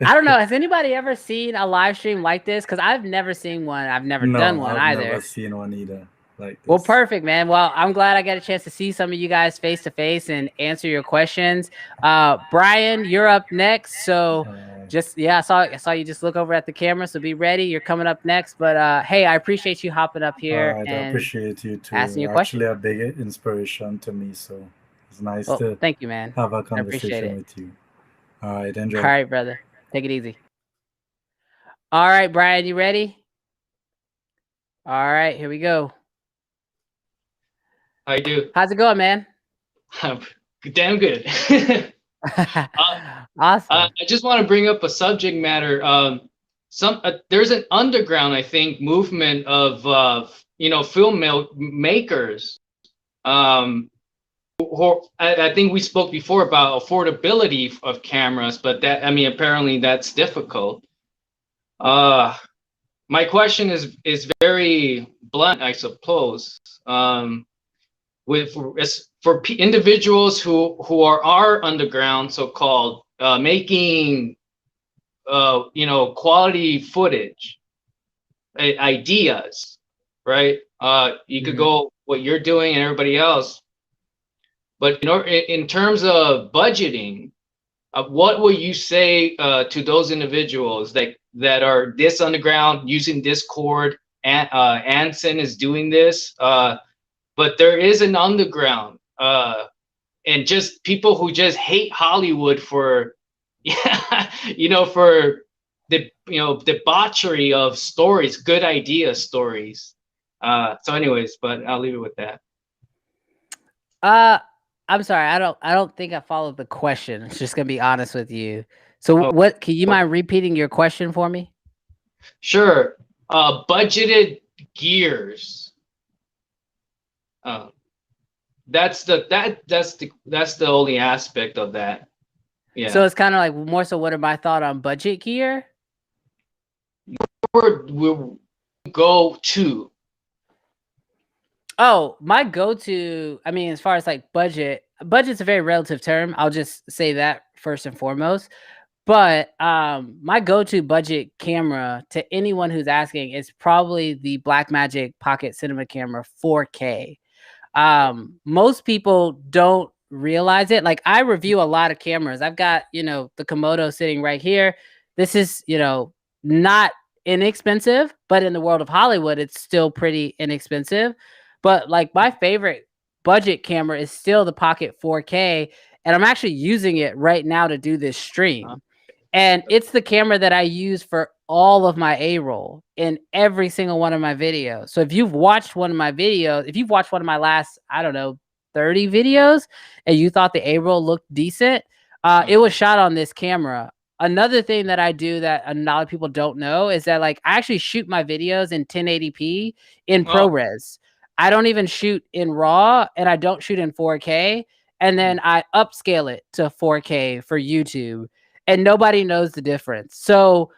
A: I don't know. Has anybody ever seen a live stream like this? Because I've never seen one. I've never done
I: No,
A: one
I: I've never
A: either.
I: seen one either like
A: Well,
I: this.
A: perfect, man. Well, I'm glad I got a chance to see some of you guys face to face and answer your questions. Brian, you're up next. So just I saw you just look over at the camera. So be ready. You're coming up next. But hey, I appreciate you hopping up here
I: I
A: and
I: appreciate you
A: asking
I: too.
A: your question.
I: Actually, a big inspiration to me. So it's nice
A: Well,
I: to
A: thank you, man.
I: have a
A: I appreciate
I: conversation
A: it.
I: with you. All right,
A: All
I: enjoy.
A: right, brother. Take it easy. All right, Brian, you ready? All right, here we go.
J: I do.
A: How's it going, man?
J: Damn good.
A: Awesome.
J: I just want to bring up a subject matter. There's an underground, I think, movement of film makers. I think we spoke before about affordability of cameras, but apparently that's difficult. My question is very blunt, I suppose. For individuals who are underground, so-called, making quality footage, ideas, right? You could go what you're doing and everybody else, but in terms of budgeting, what will you say to those individuals that are this underground using Discord? And Anson is doing this. But there is an underground, and just people who just hate Hollywood for, for the debauchery of stories, good idea stories. So, anyways, but I'll leave it with that.
A: I'm sorry, I don't think I followed the question. It's just gonna be honest with you. So, what can you mind repeating your question for me?
J: Sure. Budgeted gears. That's the only aspect of that. Yeah.
A: So it's kind of like more so. What are my thoughts on budget gear?
J: Where will go to?
A: Oh, my go-to. I mean, as far as like budget's a very relative term. I'll just say that first and foremost. But my go-to budget camera to anyone who's asking is probably the Blackmagic Pocket Cinema Camera 4K. Most people don't realize it. Like, I review a lot of cameras. I've got, the Komodo sitting right here. This is, not inexpensive, but in the world of Hollywood, it's still pretty inexpensive. But like, my favorite budget camera is still the Pocket 4K, and I'm actually using it right now to do this stream. And it's the camera that I use for all of my A-roll in every single one of my videos. So if you've watched one of my videos, if you've watched one of my last, 30 videos, and you thought the A-roll looked decent, it was shot on this camera. Another thing that I do that a lot of people don't know is that, like, I actually shoot my videos in 1080p in ProRes. I don't even shoot in RAW, and I don't shoot in 4K. And then I upscale it to 4K for YouTube. And nobody knows the difference. So,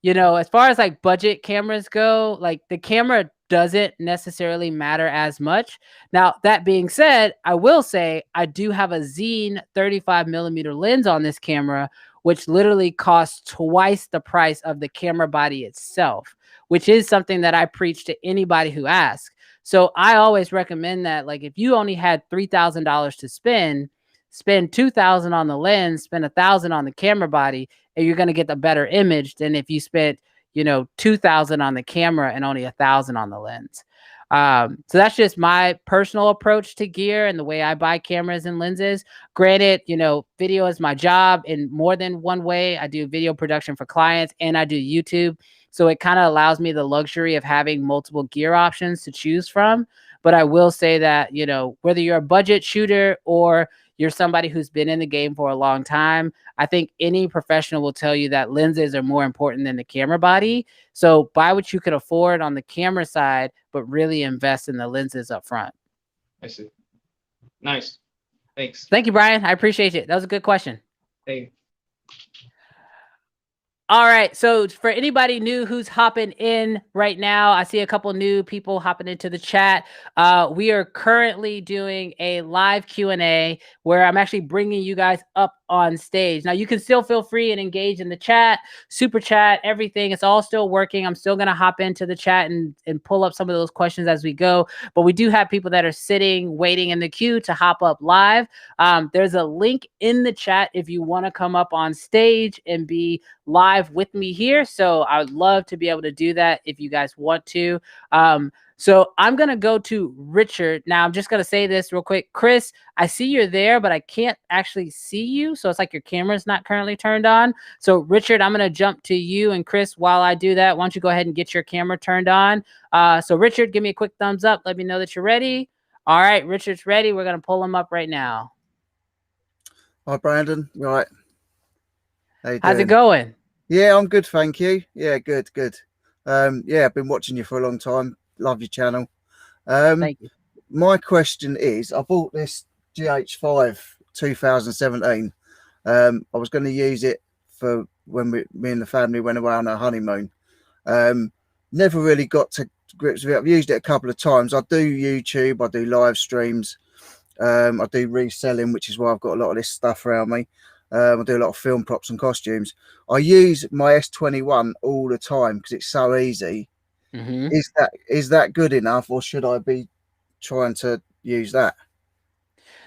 A: as far as like budget cameras go, like, the camera doesn't necessarily matter as much. Now, that being said, I will say I do have a Zine 35mm lens on this camera, which literally costs twice the price of the camera body itself, which is something that I preach to anybody who asks. So I always recommend that, like, if you only had $3,000 to spend $2,000 on the lens, spend $1,000 on the camera body, and you're going to get the better image than if you spent, $2,000 on the camera and only $1,000 on the lens. So that's just my personal approach to gear and the way I buy cameras and lenses. Granted, video is my job in more than one way. I do video production for clients and I do YouTube. So it kind of allows me the luxury of having multiple gear options to choose from. But I will say that, whether you're a budget shooter or you're somebody who's been in the game for a long time, I think any professional will tell you that lenses are more important than the camera body. So buy what you can afford on the camera side, but really invest in the lenses up front.
J: I see. Nice. Thanks.
A: Thank you, Brian. I appreciate it. That was a good question.
J: Thank you.
A: All right. So for anybody new who's hopping in right now, I see a couple new people hopping into the chat. We are currently doing a live Q&A where I'm actually bringing you guys up on stage. Now, you can still feel free and engage in the chat, super chat, everything. It's all still working. I'm still going to hop into the chat and pull up some of those questions as we go. But we do have people that are sitting, waiting in the queue to hop up live. There's a link in the chat if you want to come up on stage and be live with me here. So I would love to be able to do that if you guys want to. So I'm going to go to Richard. Now, I'm just going to say this real quick. Chris, I see you're there, but I can't actually see you. So it's like your camera's not currently turned on. So Richard, I'm going to jump to you. And Chris, while I do that, why don't you go ahead and get your camera turned on? So Richard, give me a quick thumbs up. Let me know that you're ready. All right, Richard's ready. We're going to pull him up right now.
K: Hi, Brandon. Right.
A: How's it going?
K: Yeah, I'm good, thank you. Yeah, good. Yeah, I've been watching you for a long time. Love your channel.
A: Thank you.
K: My question is, I bought this GH5 2017. I was going to use it for when me and the family went away on our honeymoon. Never really got to grips with it. I've used it a couple of times. I do YouTube, I do live streams. I do reselling, which is why I've got a lot of this stuff around me. I do a lot of film props and costumes. I use my S21 all the time because it's so easy.
A: Mm-hmm.
K: Is that good enough, or should I be trying to use that?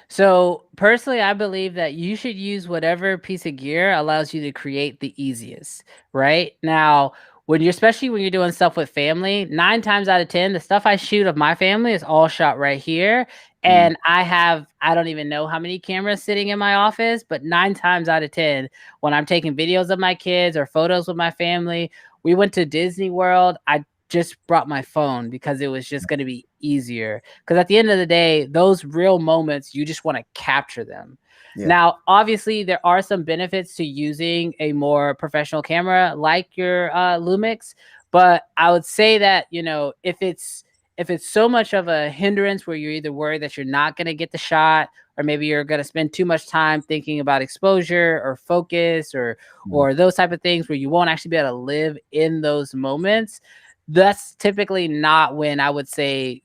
A: So personally, I believe that you should use whatever piece of gear allows you to create the easiest, right? Now, especially when you're doing stuff with family, 9 times out of 10, the stuff I shoot of my family is all shot right here. And I don't even know how many cameras sitting in my office, but 9 times out of 10, when I'm taking videos of my kids or photos with my family, we went to Disney World. I just brought my phone because it was just going to be easier. Because at the end of the day, those real moments, you just want to capture them. Yeah. Now, obviously, there are some benefits to using a more professional camera like your Lumix, but I would say that, if it's so much of a hindrance where you're either worried that you're not going to get the shot, or maybe you're going to spend too much time thinking about exposure or focus or those type of things where you won't actually be able to live in those moments, that's typically not when I would say,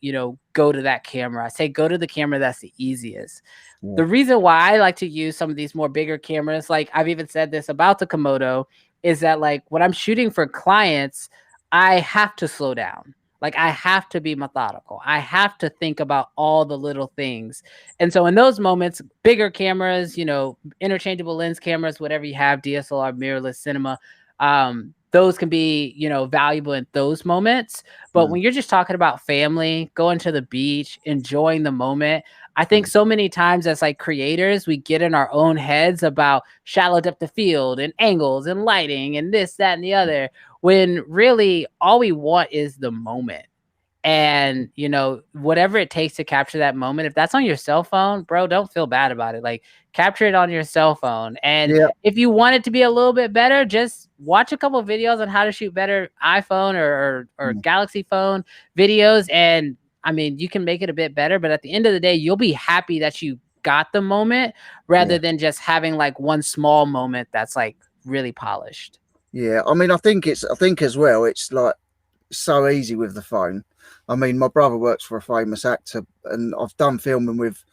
A: go to that camera. I say go to the camera that's the easiest. Yeah. The reason why I like to use some of these more bigger cameras, like I've even said this about the Komodo, is that like when I'm shooting for clients, I have to slow down. Like I have to be methodical. I have to think about all the little things. And so in those moments, bigger cameras, interchangeable lens cameras, whatever you have, DSLR, mirrorless, cinema, those can be, valuable in those moments. But when you're just talking about family, going to the beach, enjoying the moment, I think so many times as like creators, we get in our own heads about shallow depth of field and angles and lighting and this, that, and the other, when really all we want is the moment. And, whatever it takes to capture that moment, if that's on your cell phone, bro, don't feel bad about it. Like capture it on your cell phone. And if you want it to be a little bit better, just watch a couple of videos on how to shoot better iPhone or Galaxy phone videos. And I mean, you can make it a bit better, but at the end of the day, you'll be happy that you got the moment rather than just having like one small moment that's like really polished.
K: Yeah. I mean, I think as well, it's like so easy with the phone. I mean, my brother works for a famous actor, and I've done filming with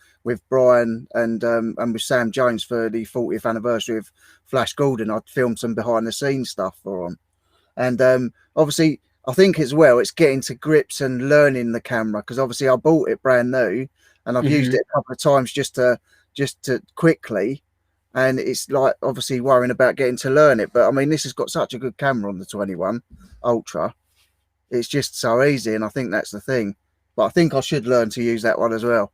K: Brian and with Sam Jones for the 40th anniversary of Flash Gordon. I filmed some behind the scenes stuff for him, and obviously I think as well it's getting to grips and learning the camera, because obviously I bought it brand new and I've used it a couple of times just to quickly, and it's like obviously worrying about getting to learn it. But I mean, this has got such a good camera on the 21 Ultra. It's just so easy, and I think that's the thing. But I think I should learn to use that one as well.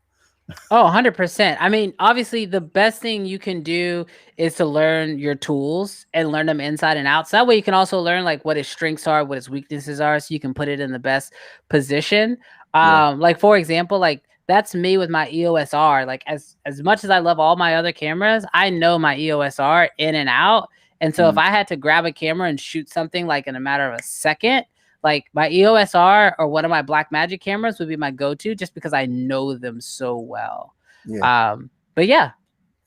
A: Oh, 100%. I mean, obviously, the best thing you can do is to learn your tools and learn them inside and out. So that way you can also learn like what its strengths are, what its weaknesses are, so you can put it in the best position. Like, for example, like that's me with my EOS R. Like as much as I love all my other cameras, I know my EOS R in and out. And so if I had to grab a camera and shoot something like in a matter of a second, like my EOS R or one of my Blackmagic cameras would be my go-to, just because I know them so well.
K: Yeah.
A: But yeah.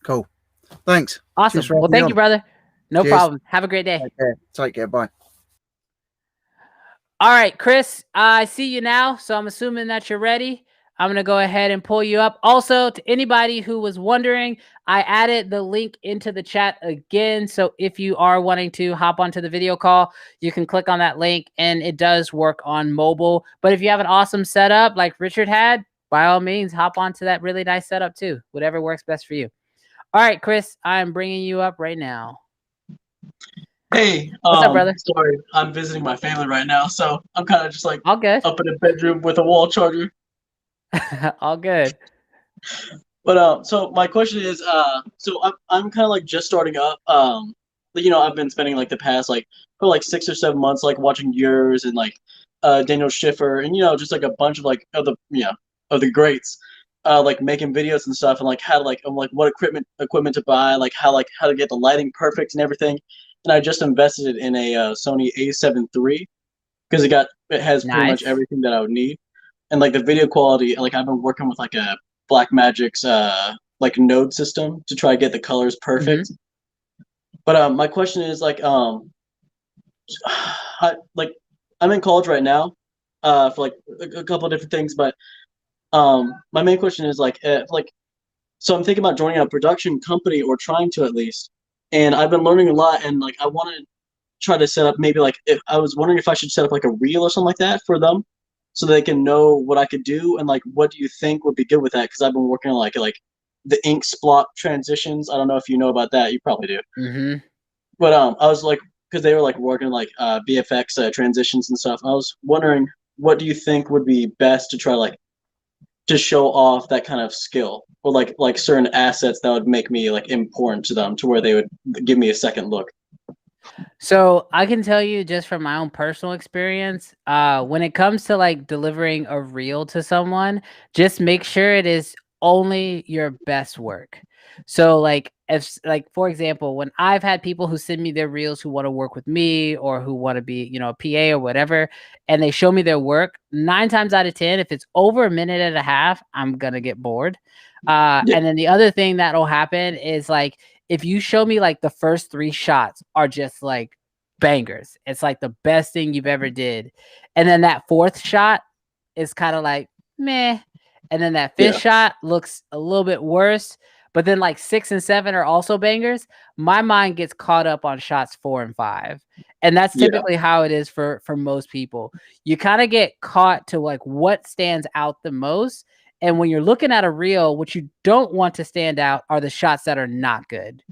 K: Cool. Thanks.
A: Awesome. Well, thank you, brother. No
K: Cheers.
A: problem. Have a great day.
K: Take care. Bye.
A: All right, Chris, I see you now, so I'm assuming that you're ready. I'm going to go ahead and pull you up. Also, to anybody who was wondering, I added the link into the chat again. So if you are wanting to hop onto the video call, you can click on that link, and it does work on mobile. But if you have an awesome setup like Richard had, by all means, hop onto that really nice setup too. Whatever works best for you. All right, Chris, I'm bringing you up right now.
L: Hey,
A: what's up, brother?
L: Sorry, I'm visiting my family right now, so I'm kind of just like
A: all good
L: up in a bedroom with a wall charger.
A: All good.
L: But so my question is, so I'm kind of like just starting up. I've been spending like the past for like 6 or 7 months like watching yours and like Daniel Schiffer and just like a bunch of like of the greats. Like making videos and stuff and like how to what equipment to buy, like how to get the lighting perfect and everything. And I just invested in a Sony A7 III because it has pretty much everything that I would need. And like the video quality, like I've been working with like a Blackmagic's like node system to try to get the colors perfect. But my question is I'm in college right now for like a couple of different things, but my main question is so I'm thinking about joining a production company or trying to at least. And I've been learning a lot, and like I want to try to set up maybe I was wondering if I should set up like a reel or something like that for them, so they can know what I could do and like what do you think would be good with that? Because I've been working on like the ink splot transitions. I don't know if you know about that. You probably do. But I was like, because they were like working VFX transitions and stuff. I was wondering, what do you think would be best to try to show off that kind of skill, or like certain assets that would make me like important to them to where they would give me a second look?
A: So I can tell you just from my own personal experience, when it comes to like delivering a reel to someone, just make sure it is only your best work. So like for example, when I've had people who send me their reels who want to work with me or who want to be, a PA or whatever, and they show me their work, 9 times out of 10, if it's over a minute and a half, I'm going to get bored. And then the other thing that'll happen is like, if you show me like the first 3 shots are just like bangers, it's like the best thing you've ever did. And then that 4th shot is kind of like meh. And then that 5th shot looks a little bit worse. But then like 6 and 7 are also bangers. My mind gets caught up on shots 4 and 5. And that's typically how it is for most people. You kind of get caught to like what stands out the most. And when you're looking at a reel, what you don't want to stand out are the shots that are not good.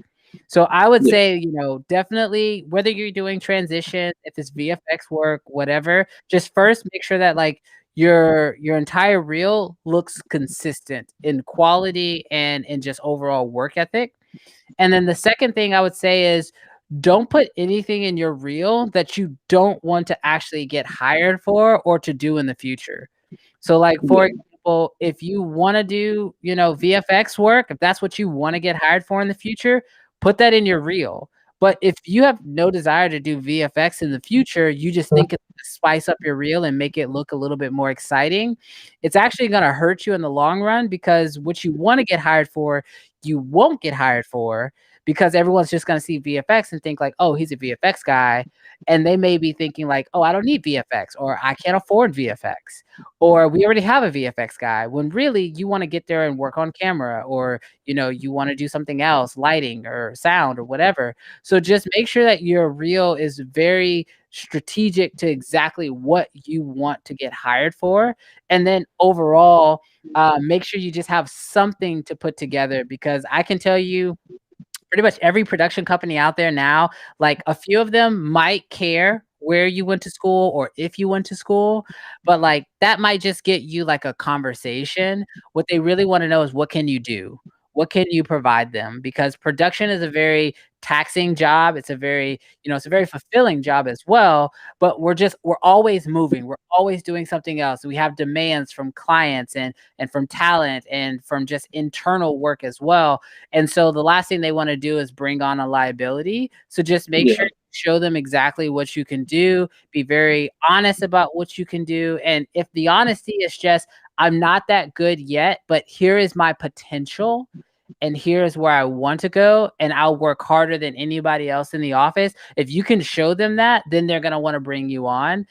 A: So I would say, definitely whether you're doing transition, if it's VFX work, whatever, just first make sure that like your entire reel looks consistent in quality and in just overall work ethic. And then the second thing I would say is don't put anything in your reel that you don't want to actually get hired for or to do in the future. So like, for example, if you want to do, VFX work, if that's what you want to get hired for in the future, put that in your reel. But if you have no desire to do VFX in the future, you just think it's going to spice up your reel and make it look a little bit more exciting, it's actually going to hurt you in the long run, because what you want to get hired for, you won't get hired for, because everyone's just going to see VFX and think like, oh, he's a VFX guy. And they may be thinking like, oh, I don't need VFX, or I can't afford VFX, or we already have a VFX guy, when really you want to get there and work on camera, or, you want to do something else, lighting or sound or whatever. So just make sure that your reel is very strategic to exactly what you want to get hired for. And then overall, make sure you just have something to put together, because I can tell you, pretty much every production company out there now, like a few of them might care where you went to school or if you went to school, but like that might just get you like a conversation. What they really want to know is, what can you do? What can you provide them? Because production is a very taxing job. It's a very, it's a very fulfilling job as well, but we're always moving. We're always doing something else. We have demands from clients and from talent and from just internal work as well. And so the last thing they want to do is bring on a liability. So just make sure you show them exactly what you can do. Be very honest about what you can do. And if the honesty is just, I'm not that good yet, but here is my potential, and here's where I want to go, and I'll work harder than anybody else in the office. If you can show them that, then they're going to want to bring you on.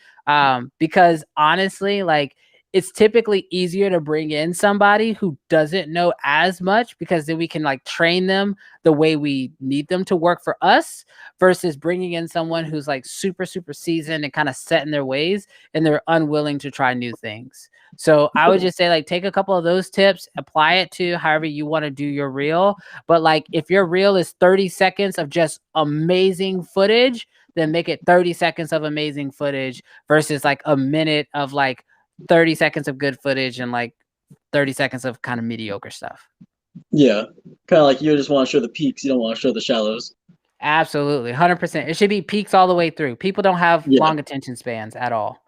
A: Because honestly, like, it's typically easier to bring in somebody who doesn't know as much, because then we can like train them the way we need them to work for us, versus bringing in someone who's like super, super seasoned and kind of set in their ways and they're unwilling to try new things. So I would just say, like, take a couple of those tips, apply it to however you want to do your reel. But like, if your reel is 30 seconds of just amazing footage, then make it 30 seconds of amazing footage versus like a minute of like 30 seconds of good footage and like 30 seconds of kind of mediocre stuff.
L: Yeah, kind of like you just want to show the peaks, you don't want to show the shallows.
A: Absolutely, 100%. It should be peaks all the way through. People don't have long attention spans at all.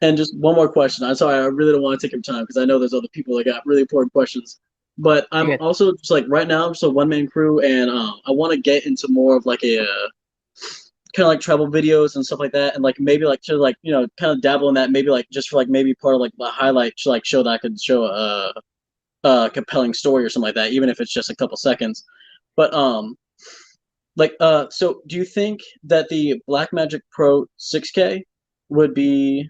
L: And just one more question. I'm sorry, I really don't want to take your time because I know there's other people that got really important questions. But I'm also just like right now, I'm just a one-man crew, and I want to get into more of like a kind of like travel videos and stuff like that, and like maybe like to like, you know, kind of dabble in that, maybe like just for like maybe part of like the highlight to like show that I could show a compelling story or something like that, even if it's just a couple seconds. But so do you think that the Blackmagic Pro 6K would be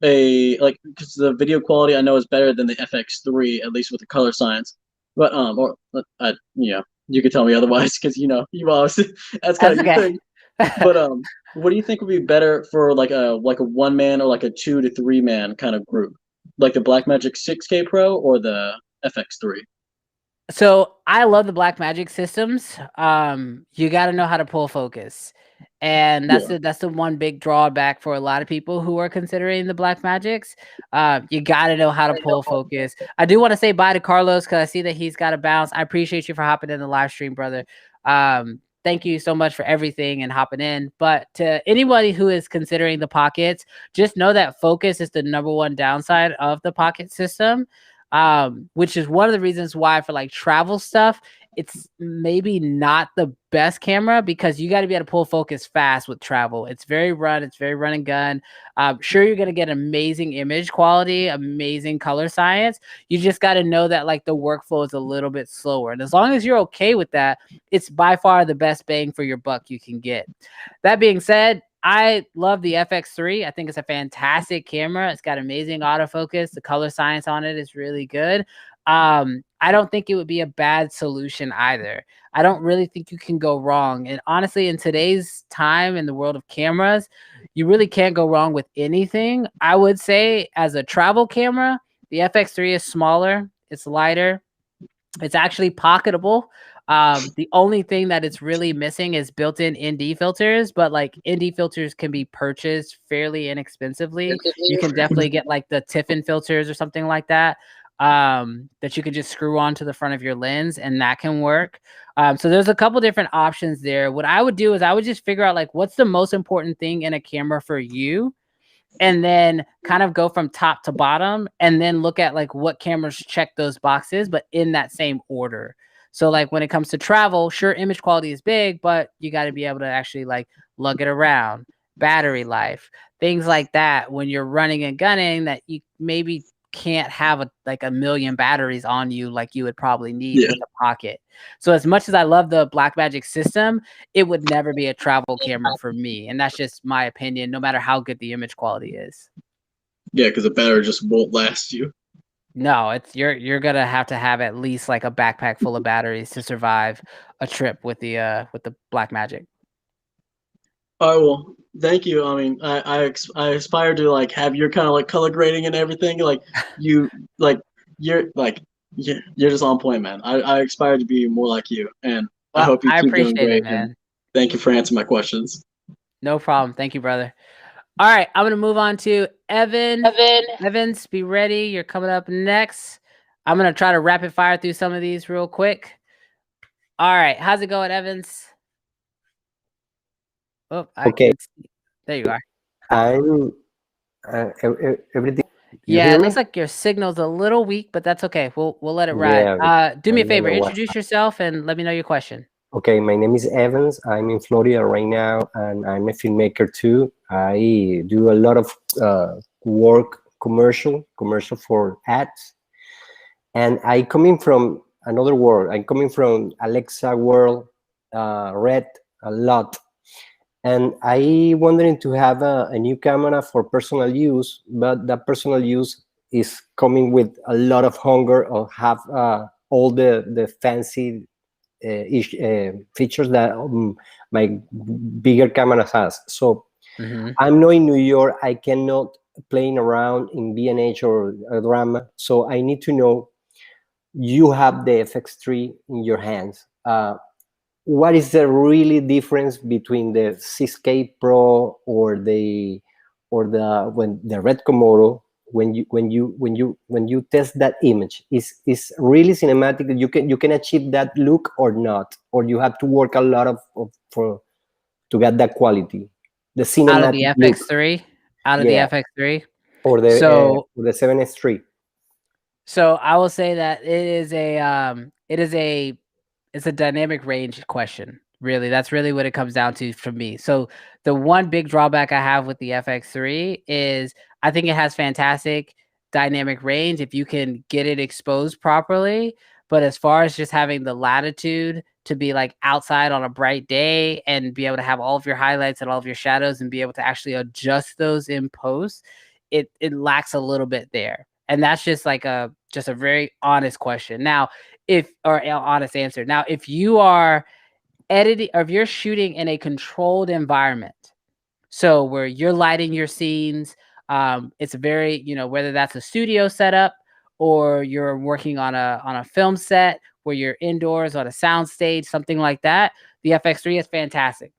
L: because the video quality I know is better than the FX3, at least with the color science, but you know, you could tell me otherwise because you know you obviously that's kind of your thing. But what do you think would be better for like a 1-man or like a 2 to 3-man kind of group, like the Blackmagic 6K Pro or the FX3?
A: So I love the Blackmagic systems. You got to know how to pull focus, and that's the one big drawback for a lot of people who are considering the Blackmagics. You got to know how to pull focus. I do want to say bye to Carlos because I see that he's got to bounce. I appreciate you for hopping in the live stream, brother. Thank you so much for everything and hopping in. But to anybody who is considering the pockets, just know that focus is the #1 downside of the pocket system. Which is one of the reasons why for like travel stuff, it's maybe not the best camera, because you got to be able to pull focus fast with travel. It's very run and gun. Sure, you're going to get amazing image quality, amazing color science. You just got to know that like the workflow is a little bit slower. And as long as you're okay with that, it's by far the best bang for your buck you can get. That being said, I love the FX3. I think it's a fantastic camera. It's got amazing autofocus. The color science on it is really good. I don't think it would be a bad solution either. I don't really think you can go wrong. And honestly, in today's time in the world of cameras, you really can't go wrong with anything. I would say as a travel camera, the FX3 is smaller. It's lighter. It's actually pocketable. The only thing that it's really missing is built-in ND filters, but like ND filters can be purchased fairly inexpensively. You can definitely get like the Tiffin filters or something like that, that you could just screw onto the front of your lens, and that can work. So there's a couple different options there. What I would do is I would just figure out like what's the most important thing in a camera for you, and then kind of go from top to bottom, and then look at like what cameras check those boxes, but in that same order. So like when it comes to travel, sure, image quality is big, but you got to be able to actually like lug it around, battery life, things like that. When you're running and gunning, that you maybe can't have like a million batteries on you like you would probably need with a pocket. So as much as I love the Blackmagic system, it would never be a travel camera for me. And that's just my opinion, no matter how good the image quality is.
L: Yeah, because the battery just won't last you.
A: No, it's you're gonna have to have at least like a backpack full of batteries to survive a trip with the Blackmagic.
L: All right, well, thank you. I mean, I aspire to like have your kind of like color grading and everything. Like you're just on point, man. I aspire to be more like you, and I hope you keep doing great. Man. Thank you for answering my questions.
A: No problem. Thank you, brother. All right, I'm gonna move on to Evan. Evans, be ready. You're coming up next. I'm gonna try to rapid fire through some of these real quick. All right, how's it going, Evans? Oh,
M: okay.
A: There you are.
M: I'm everything.
A: Yeah, it looks like your signal's a little weak, but that's okay. We'll let it ride. Yeah, do me a favor, introduce yourself and let me know your question.
M: Okay, my name is Evans. I'm in Florida right now, and I'm a filmmaker too. I do a lot of commercial for ads, and I come in from another world. I'm coming from Alexa world, Red a lot, and I wondering to have a new camera for personal use, but that personal use is coming with a lot of hunger or have all the fancy features that my bigger camera has. So I'm not in New York. I cannot playing around in B&H or drama. So I need to know, you have the FX3 in your hands. What is the really difference between the 6K Pro or the Red Komodo when you test that image? Is really cinematic? You can achieve that look or not, or you have to work a lot to get that quality, the cinematic
A: out of the
M: look.
A: FX3, out of the
M: Yeah,
A: FX3.
M: or the 7S3.
A: So I will say that it's a dynamic range question. Really, that's really what it comes down to for me. So the one big drawback I have with the FX3 is I think it has fantastic dynamic range if you can get it exposed properly. But as far as just having the latitude to be like outside on a bright day and be able to have all of your highlights and all of your shadows and be able to actually adjust those in post, it lacks a little bit there. And that's just like a very honest question. Now, honest answer. Now, if you are editing or if you're shooting in a controlled environment, so where you're lighting your scenes, it's very, whether that's a studio setup or you're working on a film set where you're indoors on a sound stage, something like that, the FX3 is fantastic.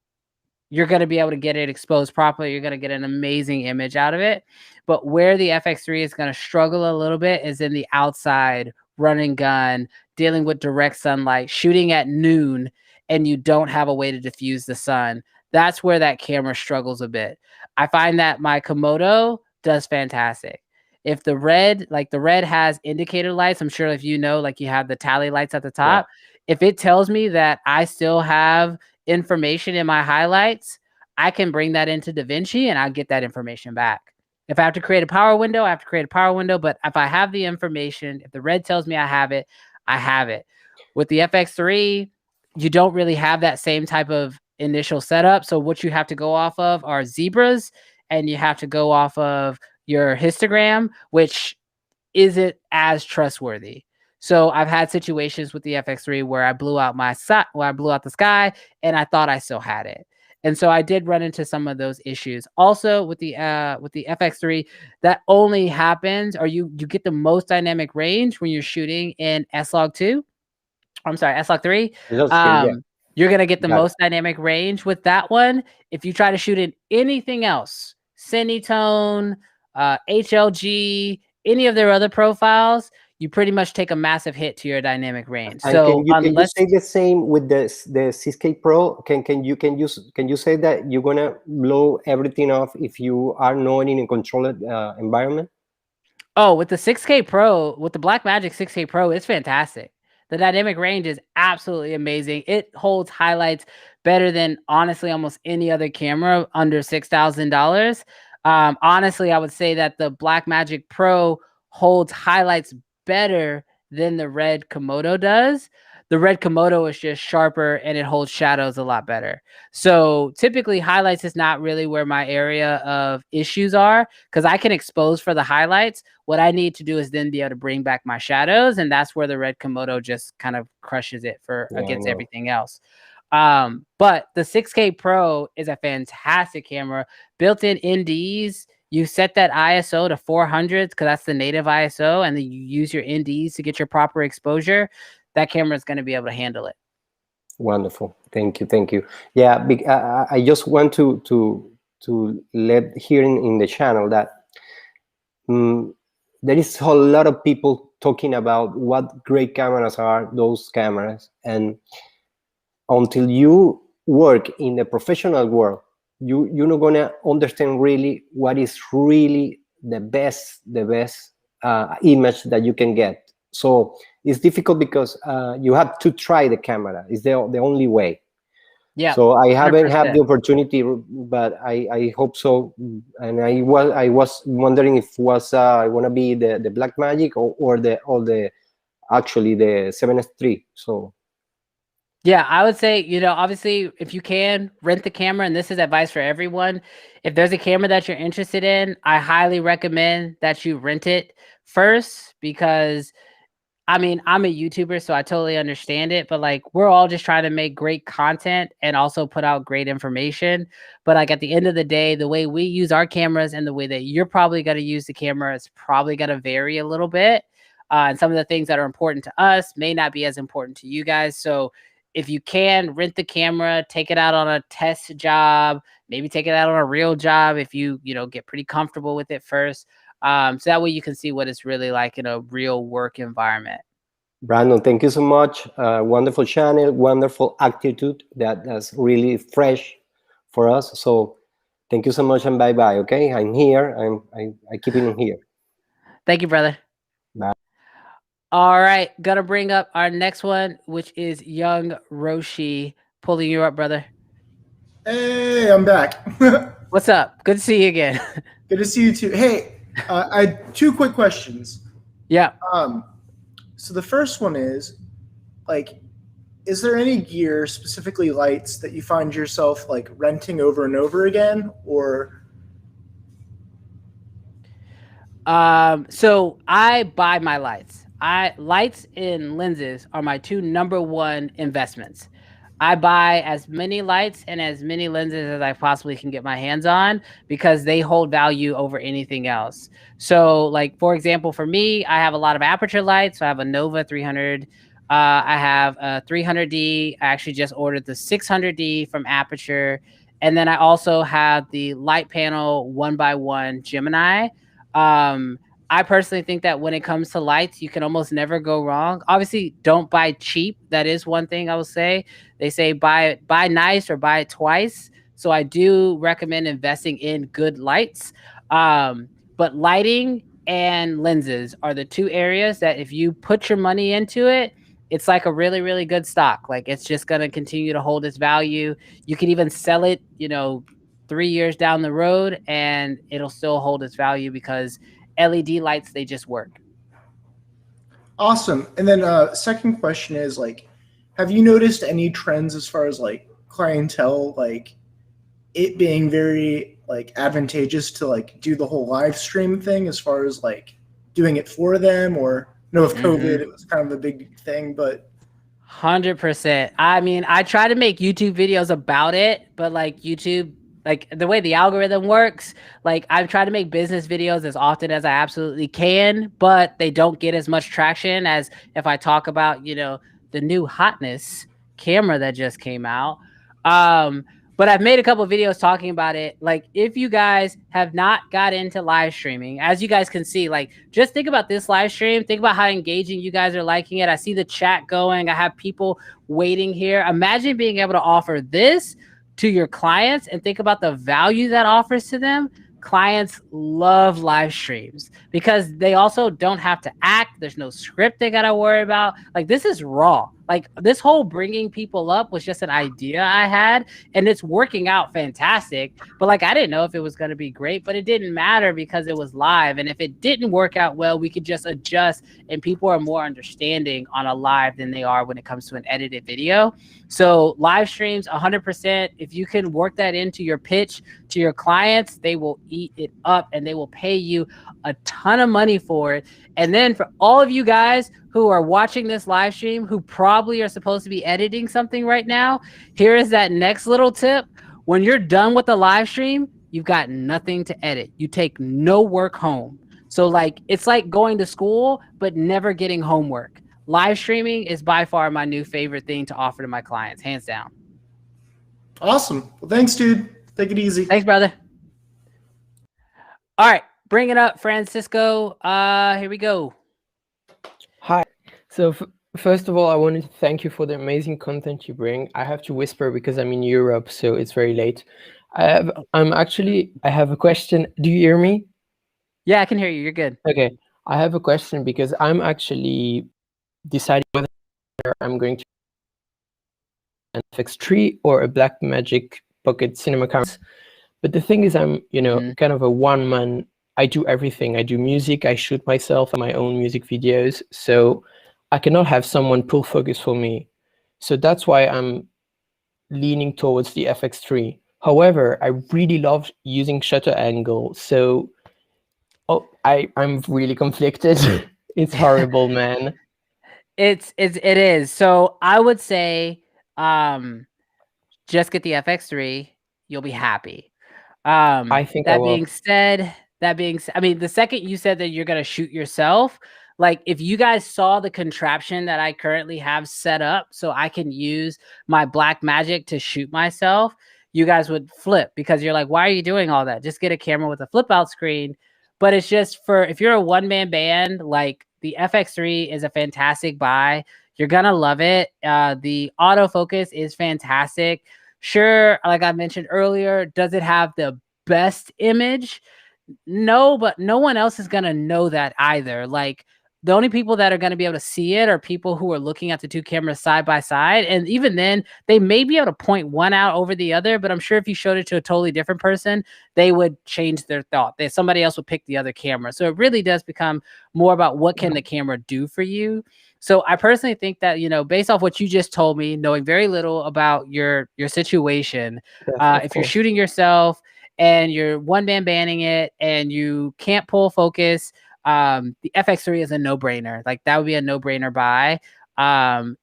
A: You're going to be able to get it exposed properly. You're going to get an amazing image out of it. But where the FX3 is going to struggle a little bit is in the outside, run and gun, dealing with direct sunlight, shooting at noon, and you don't have a way to diffuse the sun. That's where that camera struggles a bit. I find that my Komodo does fantastic. If the red has indicator lights, I'm sure if you know, like you have the tally lights at the top. Yeah. If it tells me that I still have information in my highlights, I can bring that into DaVinci and I'll get that information back. If I have to create a power window, I have to create a power window. But if I have the information, if the red tells me I have it, I have it. With the FX3, you don't really have that same type of initial setup. So what you have to go off of are zebras, and you have to go off of your histogram, which isn't as trustworthy. So I've had situations with the FX3 where I blew out the sky and I thought I still had it. And so I did run into some of those issues. Also with the FX3, that only happens, or you get the most dynamic range when you're shooting in S-Log3. You're going to get the most dynamic range with that one. If you try to shoot in anything else, Cinetone, HLG, any of their other profiles, you pretty much take a massive hit to your dynamic range.
M: And
A: so
M: can you say the same with the 6K Pro? Can you say that you're gonna blow everything off if you are not in a controlled environment?
A: Oh, with the 6K Pro, with the Blackmagic 6K Pro, it's fantastic. The dynamic range is absolutely amazing. It holds highlights better than honestly almost any other camera under $6,000. Honestly, I would say that the Blackmagic Pro holds highlights better than the Red Komodo does. The Red Komodo is just sharper and it holds shadows a lot better. So typically highlights is not really where my area of issues are, because I can expose for the highlights. What I need to do is then be able to bring back my shadows, and that's where the Red Komodo just kind of crushes it against everything else. But the 6K Pro is a fantastic camera. Built-in NDs. You set that ISO to 400 because that's the native ISO, and then you use your NDs to get your proper exposure. That camera is going to be able to handle it.
M: Wonderful. Thank you. Yeah, I just want to let here in the channel that there is a lot of people talking about what great cameras are, those cameras, and until you work in the professional world, you're not gonna understand really what is really the best image that you can get. So it's difficult because you have to try the camera. It's the only way.
A: Yeah.
M: So I haven't
A: 100%.
M: had the opportunity, but I hope so. And I was wondering if I want to be the Blackmagic or the actually the 7S3. So
A: yeah, I would say, you know, obviously, if you can rent the camera, and this is advice for everyone, if there's a camera that you're interested in, I highly recommend that you rent it first, because I mean, I'm a YouTuber, so I totally understand it, but like we're all just trying to make great content and also put out great information. But like at the end of the day, the way we use our cameras and the way that you're probably going to use the camera is probably going to vary a little bit. And some of the things that are important to us may not be as important to you guys. So if you can rent the camera, take it out on a test job, maybe take it out on a real job if you know, get pretty comfortable with it first. So that way you can see what it's really like in a real work environment.
M: Brandon, thank you so much. Wonderful channel, wonderful attitude. That's really fresh for us. So thank you so much, and bye-bye, okay? I'm here. I keep it in here.
A: Thank you, brother.
M: Bye.
A: All right, gonna bring up our next one, which is Young Roshi. Pulling you up, brother.
N: Hey, I'm back.
A: What's up? Good to see you again.
N: Good to see you too. Hey, I had 2 quick questions.
A: Yeah.
N: So the first one is, like, is there any gear, specifically lights, that you find yourself like renting over and over again, or?
A: So I buy my lights. Lights and lenses are my 2 #1 investments. I buy as many lights and as many lenses as I possibly can get my hands on, because they hold value over anything else. So like, for example, for me, I have a lot of aperture lights. So I have a Nova 300. I have a 300D. I actually just ordered the 600D from Aperture. And then I also have the light panel 1x1 Gemini. I personally think that when it comes to lights, you can almost never go wrong. Obviously, don't buy cheap. That is one thing I will say. They say buy nice or buy it twice. So I do recommend investing in good lights. But lighting and lenses are the 2 areas that if you put your money into it, it's like a really, really good stock. Like it's just going to continue to hold its value. You can even sell it, you know, 3 years down the road and it'll still hold its value, because LED lights, they just work.
N: Awesome. And then second question is, like, have you noticed any trends as far as like clientele, like it being very like advantageous to like do the whole live stream thing, as far as like doing it for them? Or I know with COVID it was kind of a big thing, but
A: 100%. I mean, I try to make YouTube videos about it, but like YouTube, like the way the algorithm works, like I've tried to make business videos as often as I absolutely can, but they don't get as much traction as if I talk about, you know, the new hotness camera that just came out. But I've made a couple of videos talking about it. Like, if you guys have not got into live streaming, as you guys can see, like, just think about this live stream. Think about how engaging you guys are liking it. I see the chat going. I have people waiting here. Imagine being able to offer this to your clients and think about the value that offers to them. Clients love live streams because they also don't have to act. There's no script they got to worry about. Like, this is raw. Like, this whole bringing people up was just an idea I had, and it's working out fantastic. But like, I didn't know if it was going to be great, but it didn't matter because it was live. And if it didn't work out well, we could just adjust, and people are more understanding on a live than they are when it comes to an edited video. So live streams, 100%, if you can work that into your pitch to your clients, they will eat it up and they will pay you a ton of money for it. And then for all of you guys who are watching this live stream, who probably are supposed to be editing something right now, here is that next little tip. When you're done with the live stream, you've got nothing to edit. You take no work home. So like, it's like going to school, but never getting homework. Live streaming is by far my new favorite thing to offer to my clients, hands down.
N: Awesome. Well, thanks, dude. Take it easy.
A: Thanks, brother. All right, bring it up, Francisco. Here we go.
O: Hi. So first of all, I wanted to thank you for the amazing content you bring. I have to whisper because I'm in Europe, so it's very late. I have a question. Do you hear me?
A: Yeah, I can hear you. You're good.
O: Okay. I have a question because I'm actually deciding whether I'm going to an FX3 or a Blackmagic Pocket Cinema camera. But the thing is, I'm, kind of a one-man. I do everything. I do music. I shoot myself, my own music videos. So I cannot have someone pull focus for me. So that's why I'm leaning towards the FX3. However, I really love using shutter angle. So I'm really conflicted. It's horrible, man.
A: It is. So I would say just get the FX3, you'll be happy.
O: I think I
A: That
O: will.
A: being said, I mean, the second you said that you're gonna shoot yourself, like if you guys saw the contraption that I currently have set up so I can use my black magic to shoot myself, you guys would flip because you're like, why are you doing all that? Just get a camera with a flip out screen. But it's just for if you're a one-man band, like the FX3 is a fantastic buy. You're gonna love it. The autofocus is fantastic. Sure, like I mentioned earlier, does it have the best image? No, but no one else is going to know that either. Like the only people that are going to be able to see it are people who are looking at the two cameras side by side. And even then, they may be able to point one out over the other, but I'm sure if you showed it to a totally different person, they would change their thought. Somebody else would pick the other camera. So it really does become more about what can the camera do for you. So I personally think that, you know, based off what you just told me, knowing very little about your situation, if you're shooting yourself and you're one-man banding it and you can't pull focus, the FX3 is a no-brainer. Like that would be a no-brainer buy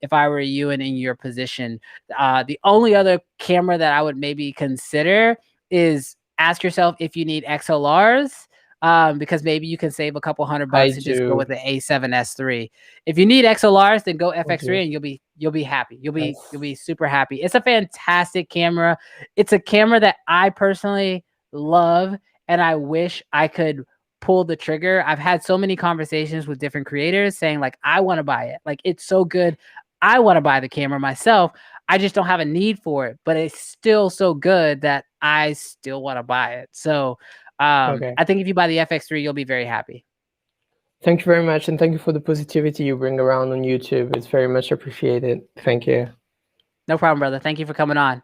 A: if I were you and in your position. The only other camera that I would maybe consider is ask yourself if you need XLRs. Because maybe you can save a couple $100 and just go with the A7S3. If you need XLRs, then go FX3 and you'll be happy. You'll be super happy. It's a fantastic camera. It's a camera that I personally love, and I wish I could pull the trigger. I've had so many conversations with different creators saying like, I want to buy it. Like it's so good. I want to buy the camera myself. I just don't have a need for it, but it's still so good that I still want to buy it. So I think if you buy the FX3, you'll be very happy.
O: Thank you very much. And thank you for the positivity you bring around on YouTube. It's very much appreciated. Thank you.
A: No problem, brother. Thank you for coming on.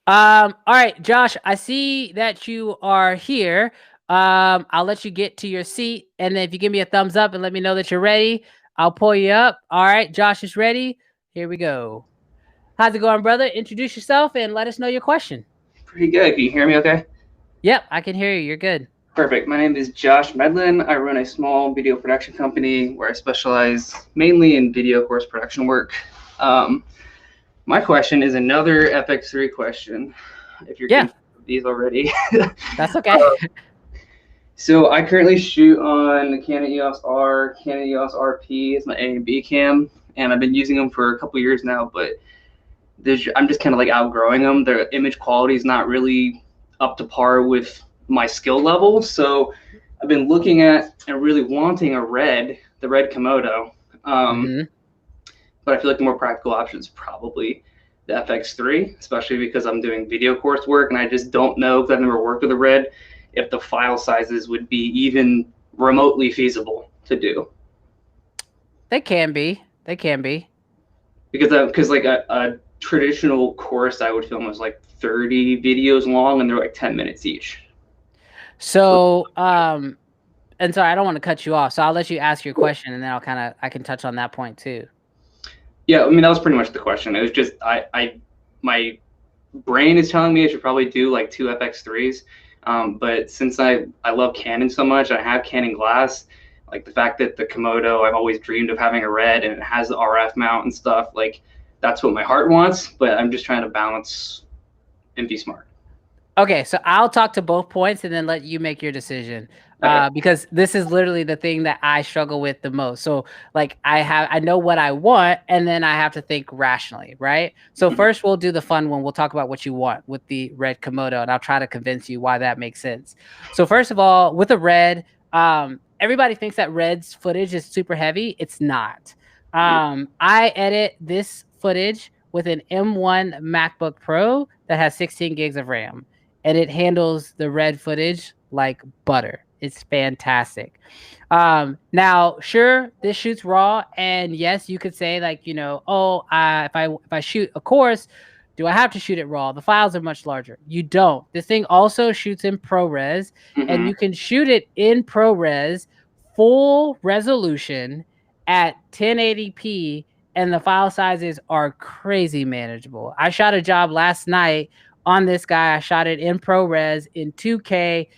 A: All right, Josh, I see that you are here. I'll let you get to your seat. And then if you give me a thumbs up and let me know that you're ready, I'll pull you up. All right, Josh is ready. Here we go. How's it going, brother? Introduce yourself and let us know your question.
P: Pretty good. Can you hear me okay?
A: Yep, I can hear you. You're good.
P: Perfect. My name is Josh Medlin. I run a small video production company where I specialize mainly in video course production work. My question is another FX3 question. If you're getting these already.
A: That's okay.
P: So I currently shoot on the Canon EOS R, Canon EOS RP is my A and B cam, and I've been using them for a couple years now, but I'm just kind of like outgrowing them. The image quality is not really up to par with my skill level. So I've been looking at and really wanting the red Komodo. But I feel like the more practical option is probably the FX3, especially because I'm doing video course work and I just don't know, because I've never worked with a red, if the file sizes would be even remotely feasible to do.
A: They can be. They can be.
P: Because like a traditional course I would film was like 30 videos long and they're like 10 minutes each.
A: So, and sorry, I don't want to cut you off, so I'll let you ask your question and then I can touch on that point too.
P: Yeah, I mean, that was pretty much the question. It was just, my brain is telling me I should probably do like 2 FX3s. But since I love Canon so much, I have Canon glass, like the fact that the Komodo, I've always dreamed of having a red and it has the RF mount and stuff, like that's what my heart wants, but I'm just trying to balance and be smart.
A: Okay, so I'll talk to both points and then let you make your decision. Because this is literally the thing that I struggle with the most. So like I know what I want and then I have to think rationally, right? So first we'll do the fun one. We'll talk about what you want with the red Komodo and I'll try to convince you why that makes sense. So first of all, with a red, everybody thinks that red's footage is super heavy. It's not. I edit this footage with an M1 MacBook Pro that has 16 gigs of RAM and it handles the red footage like butter. It's fantastic. Now, sure, this shoots raw, and yes, you could say like, you know, oh, if I shoot a course, do I have to shoot it raw? The files are much larger. You don't. This thing also shoots in ProRes, and you can shoot it in ProRes full resolution at 1080p, and the file sizes are crazy manageable. I shot a job last night on this guy. I shot it in ProRes in 2K,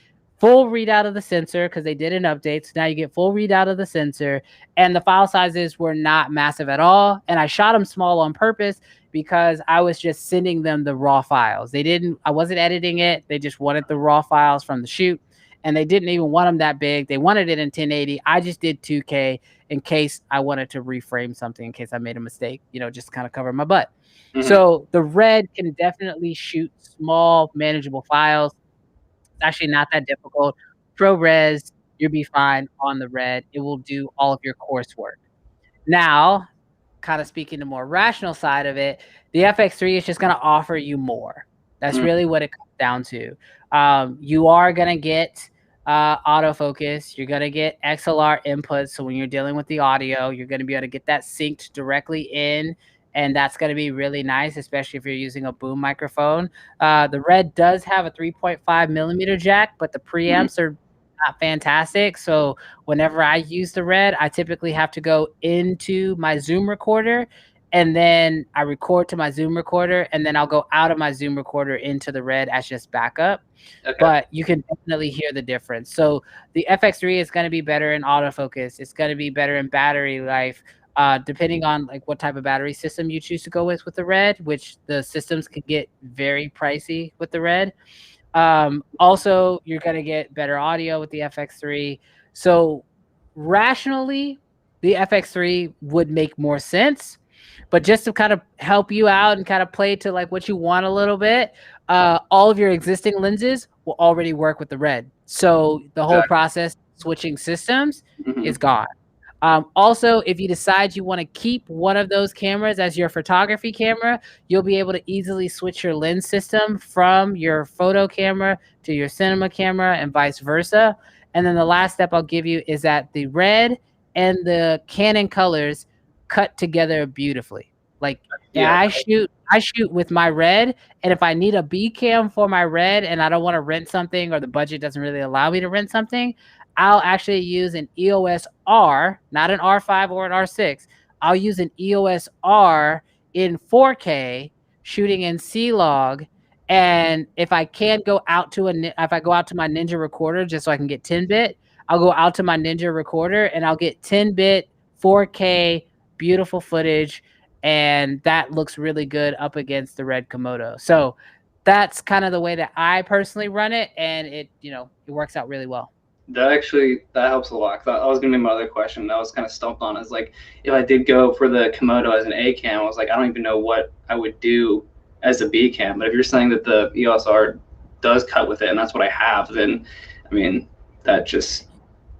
A: full readout of the sensor because they did an update. So now you get full readout of the sensor, and the file sizes were not massive at all. And I shot them small on purpose because I was just sending them the raw files. I wasn't editing it. They just wanted the raw files from the shoot, and they didn't even want them that big. They wanted it in 1080. I just did 2K in case I wanted to reframe something, in case I made a mistake, just kind of cover my butt. So the Red can definitely shoot small, manageable files. It's actually not that difficult. ProRes, you'll be fine on the Red. It will do all of your coursework. Now, kind of speaking the more rational side of it, the FX3 is just going to offer you more. That's really what it comes down to. You are going to get autofocus. You're going to get XLR inputs. So when you're dealing with the audio, you're going to be able to get that synced directly in. And that's going to be really nice, especially if you're using a boom microphone. The Red does have a 3.5 millimeter jack, but the preamps are not fantastic. So whenever I use the Red, I typically have to go into my Zoom recorder, and then I record to my Zoom recorder, and then I'll go out of my Zoom recorder into the Red as just backup. Okay. But you can definitely hear the difference. So the FX3 is going to be better in autofocus. It's going to be better in battery life. Depending on like what type of battery system you choose to go with the Red, which the systems can get very pricey with the Red. Also, you're going to get better audio with the FX3. So rationally, the FX3 would make more sense. But just to kind of help you out and kind of play to like what you want a little bit, all of your existing lenses will already work with the Red. So the whole process switching systems is gone. Also, if you decide you want to keep one of those cameras as your photography camera, you'll be able to easily switch your lens system from your photo camera to your cinema camera and vice versa. And then the last step I'll give you is that the Red and the Canon colors cut together beautifully. Like I shoot with my Red, and if I need a B cam for my Red and I don't want to rent something, or the budget doesn't really allow me to rent something, I'll actually use an EOS R, not an R5 or an R6. I'll use an EOS R in 4K, shooting in C-Log. And if I can't go out to if I go out to my Ninja recorder just so I can get 10-bit, I'll go out to my Ninja recorder and I'll get 10-bit 4K beautiful footage, and that looks really good up against the Red Komodo. So that's kind of the way that I personally run it, and it works out really well.
P: That helps a lot. That was gonna be my other question. That was kind of stumped on. Is like, if I did go for the Komodo as an A cam, I was like, I don't even know what I would do as a B cam. But if you're saying that the EOS R does cut with it, and that's what I have, then I mean, that just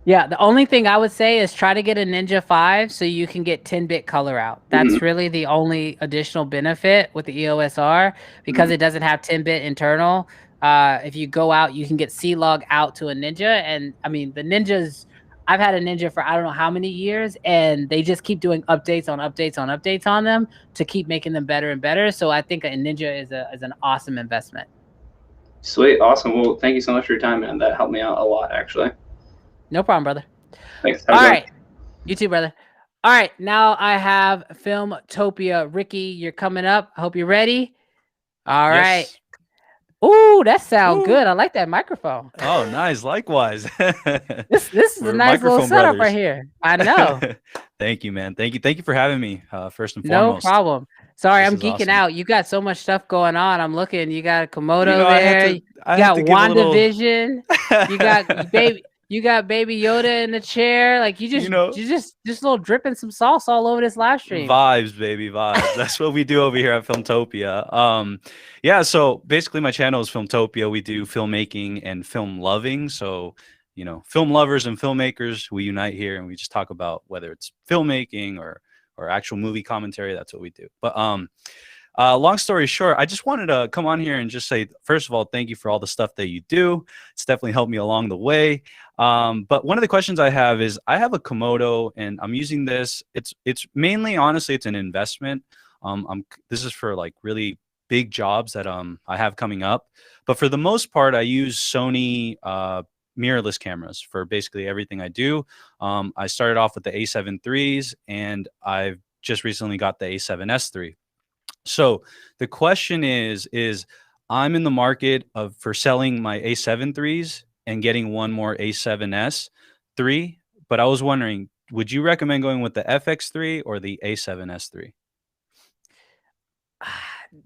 A: the only thing I would say is try to get a Ninja 5 so you can get 10-bit color out. That's really the only additional benefit with the EOS R, because it doesn't have 10-bit internal. If you go out, you can get C-Log out to a Ninja. And I mean, the Ninjas, I've had a Ninja for I don't know how many years, and they just keep doing updates on updates on updates on them to keep making them better and better. So I think a Ninja is an awesome investment.
P: Sweet. Awesome. Well, thank you so much for your time, man. That helped me out a lot, actually.
A: No problem, brother.
P: Thanks.
A: All right. You too, brother. All right. Now I have Filmtopia. Ricky, you're coming up. I hope you're ready. All right. Ooh, that sounds good. I like that microphone.
Q: Oh, nice. Likewise.
A: This is a nice little setup right here. I know.
Q: Thank you, man. Thank you for having me. First and foremost.
A: No problem. Sorry, I'm geeking out. You got so much stuff going on. I'm looking. You got Komodo there. You got WandaVision. You got baby. You got Baby Yoda in the chair. Like you just little dripping some sauce all over this live stream.
Q: Vibes, baby, vibes. That's what we do over here at Filmtopia. So basically my channel is Filmtopia. We do filmmaking and film loving. So, film lovers and filmmakers, we unite here and we just talk about whether it's filmmaking or actual movie commentary. That's what we do. But long story short, I just wanted to come on here and just say, first of all, thank you for all the stuff that you do. It's definitely helped me along the way. But one of the questions I have is, I have a Komodo and I'm using this. It's mainly, honestly, it's an investment. This is for like really big jobs that I have coming up. But for the most part, I use Sony mirrorless cameras for basically everything I do. I started off with the A7 IIIs, and I've just recently got the A7S III. So the question is I'm in the market for selling my A7 IIIs and getting one more A7S III, but I was wondering, would you recommend going with the FX3 or the A7S III?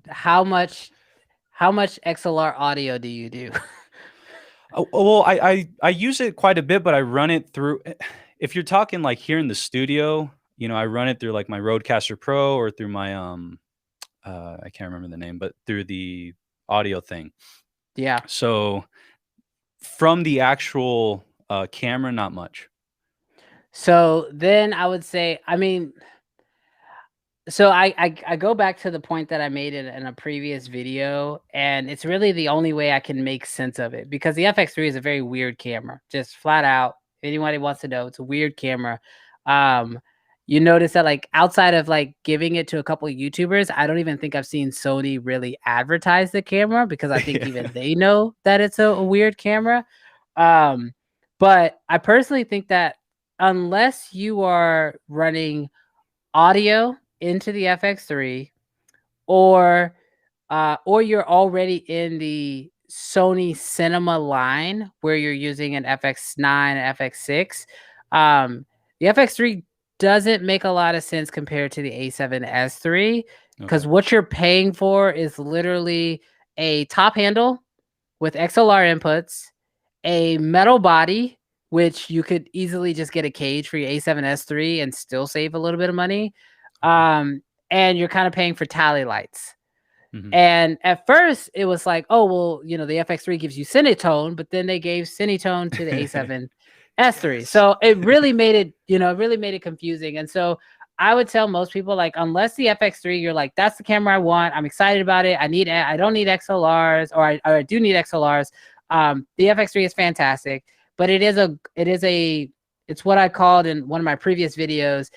A: How much XLR audio do you do?
Q: Well, I use it quite a bit, but I run it through. If you're talking like here in the studio, I run it through like my Rodecaster Pro or through my I can't remember the name, but through the audio thing.
A: Yeah.
Q: So from the actual camera, not much.
A: So then I would say, I mean, so I go back to the point that I made in a previous video, and it's really the only way I can make sense of it, because the FX3 is a very weird camera, just flat out. Anybody wants to know, it's a weird camera. You notice that like outside of like giving it to a couple of YouTubers, I don't even think I've seen Sony really advertise the camera, because I think even they know that it's a weird camera. But I personally think that unless you are running audio into the FX3, or you're already in the Sony Cinema line where you're using an FX9, FX6, the FX3 doesn't make a lot of sense compared to the A7S III, because what you're paying for is literally a top handle with XLR inputs, a metal body, which you could easily just get a cage for your A7S III and still save a little bit of money. And you're kind of paying for tally lights. And at first it was like, oh, well, the FX3 gives you Cinetone, but then they gave Cinetone to the A7S III. So it really made it, confusing. And so I would tell most people, like, unless the FX3, you're like, that's the camera I want, I'm excited about it, I don't need XLRs, or I do need XLRs. The FX3 is fantastic, but it's what I called in one of my previous videos,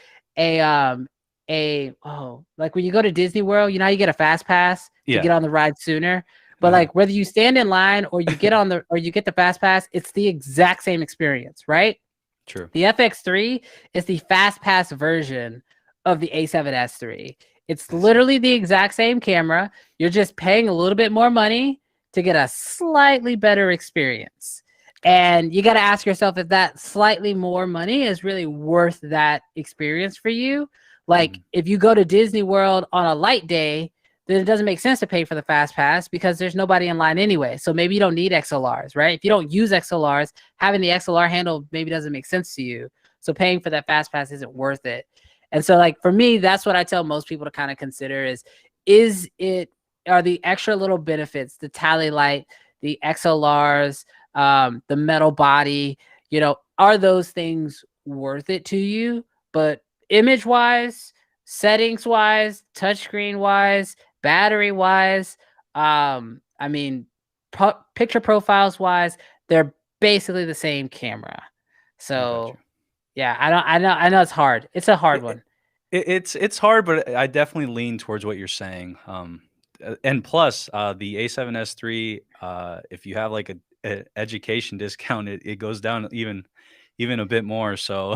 A: like when you go to Disney World, how you get a fast pass to get on the ride sooner, but like whether you stand in line or you get the fast pass, it's the exact same experience, right?
Q: True.
A: The FX3 is the fast pass version of the A7S III. It's literally the exact same camera. You're just paying a little bit more money to get a slightly better experience. And you got to ask yourself if that slightly more money is really worth that experience for you. Like if you go to Disney World on a light day, then it doesn't make sense to pay for the fast pass because there's nobody in line anyway. So maybe you don't need XLRs, right? If you don't use XLRs, having the XLR handle maybe doesn't make sense to you. So paying for that fast pass isn't worth it. And so like for me, that's what I tell most people to kind of consider are the extra little benefits, the tally light, the XLRs, the metal body, are those things worth it to you? But image wise, settings wise, touchscreen wise, battery wise, picture profiles wise, they're basically the same camera. So yeah, I know it's hard. It's a hard one.
Q: It's hard, but I definitely lean towards what you're saying. And plus, the A7S III, if you have like a education discount, it goes down even a bit more. So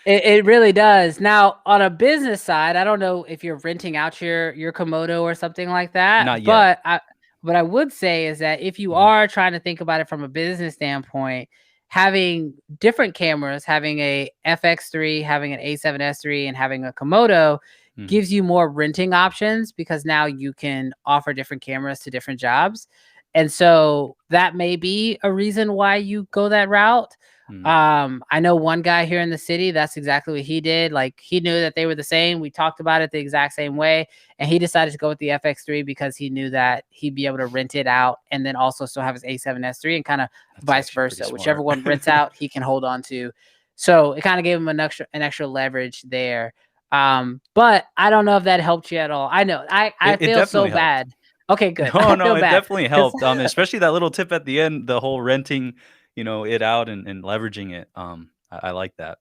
A: it really does. Now, on a business side, I don't know if you're renting out your Komodo or something like that.
Q: Not yet.
A: But what I would say is that if you are trying to think about it from a business standpoint, having different cameras, having a FX3, having an A7S III, and having a Komodo gives you more renting options, because now you can offer different cameras to different jobs. And so that may be a reason why you go that route. I know one guy here in the city, that's exactly what he did. Like he knew that they were the same. We talked about it the exact same way. And he decided to go with the FX3 because he knew that he'd be able to rent it out and then also still have his A7S III, and kind of vice versa. Whichever one rents out, he can hold on to. So it kind of gave him an extra leverage there. But I don't know if that helped you at all. I know I feel so bad. Okay, good.
Q: No, it definitely helped. Especially that little tip at the end, the whole renting, it out and leveraging it. I like that.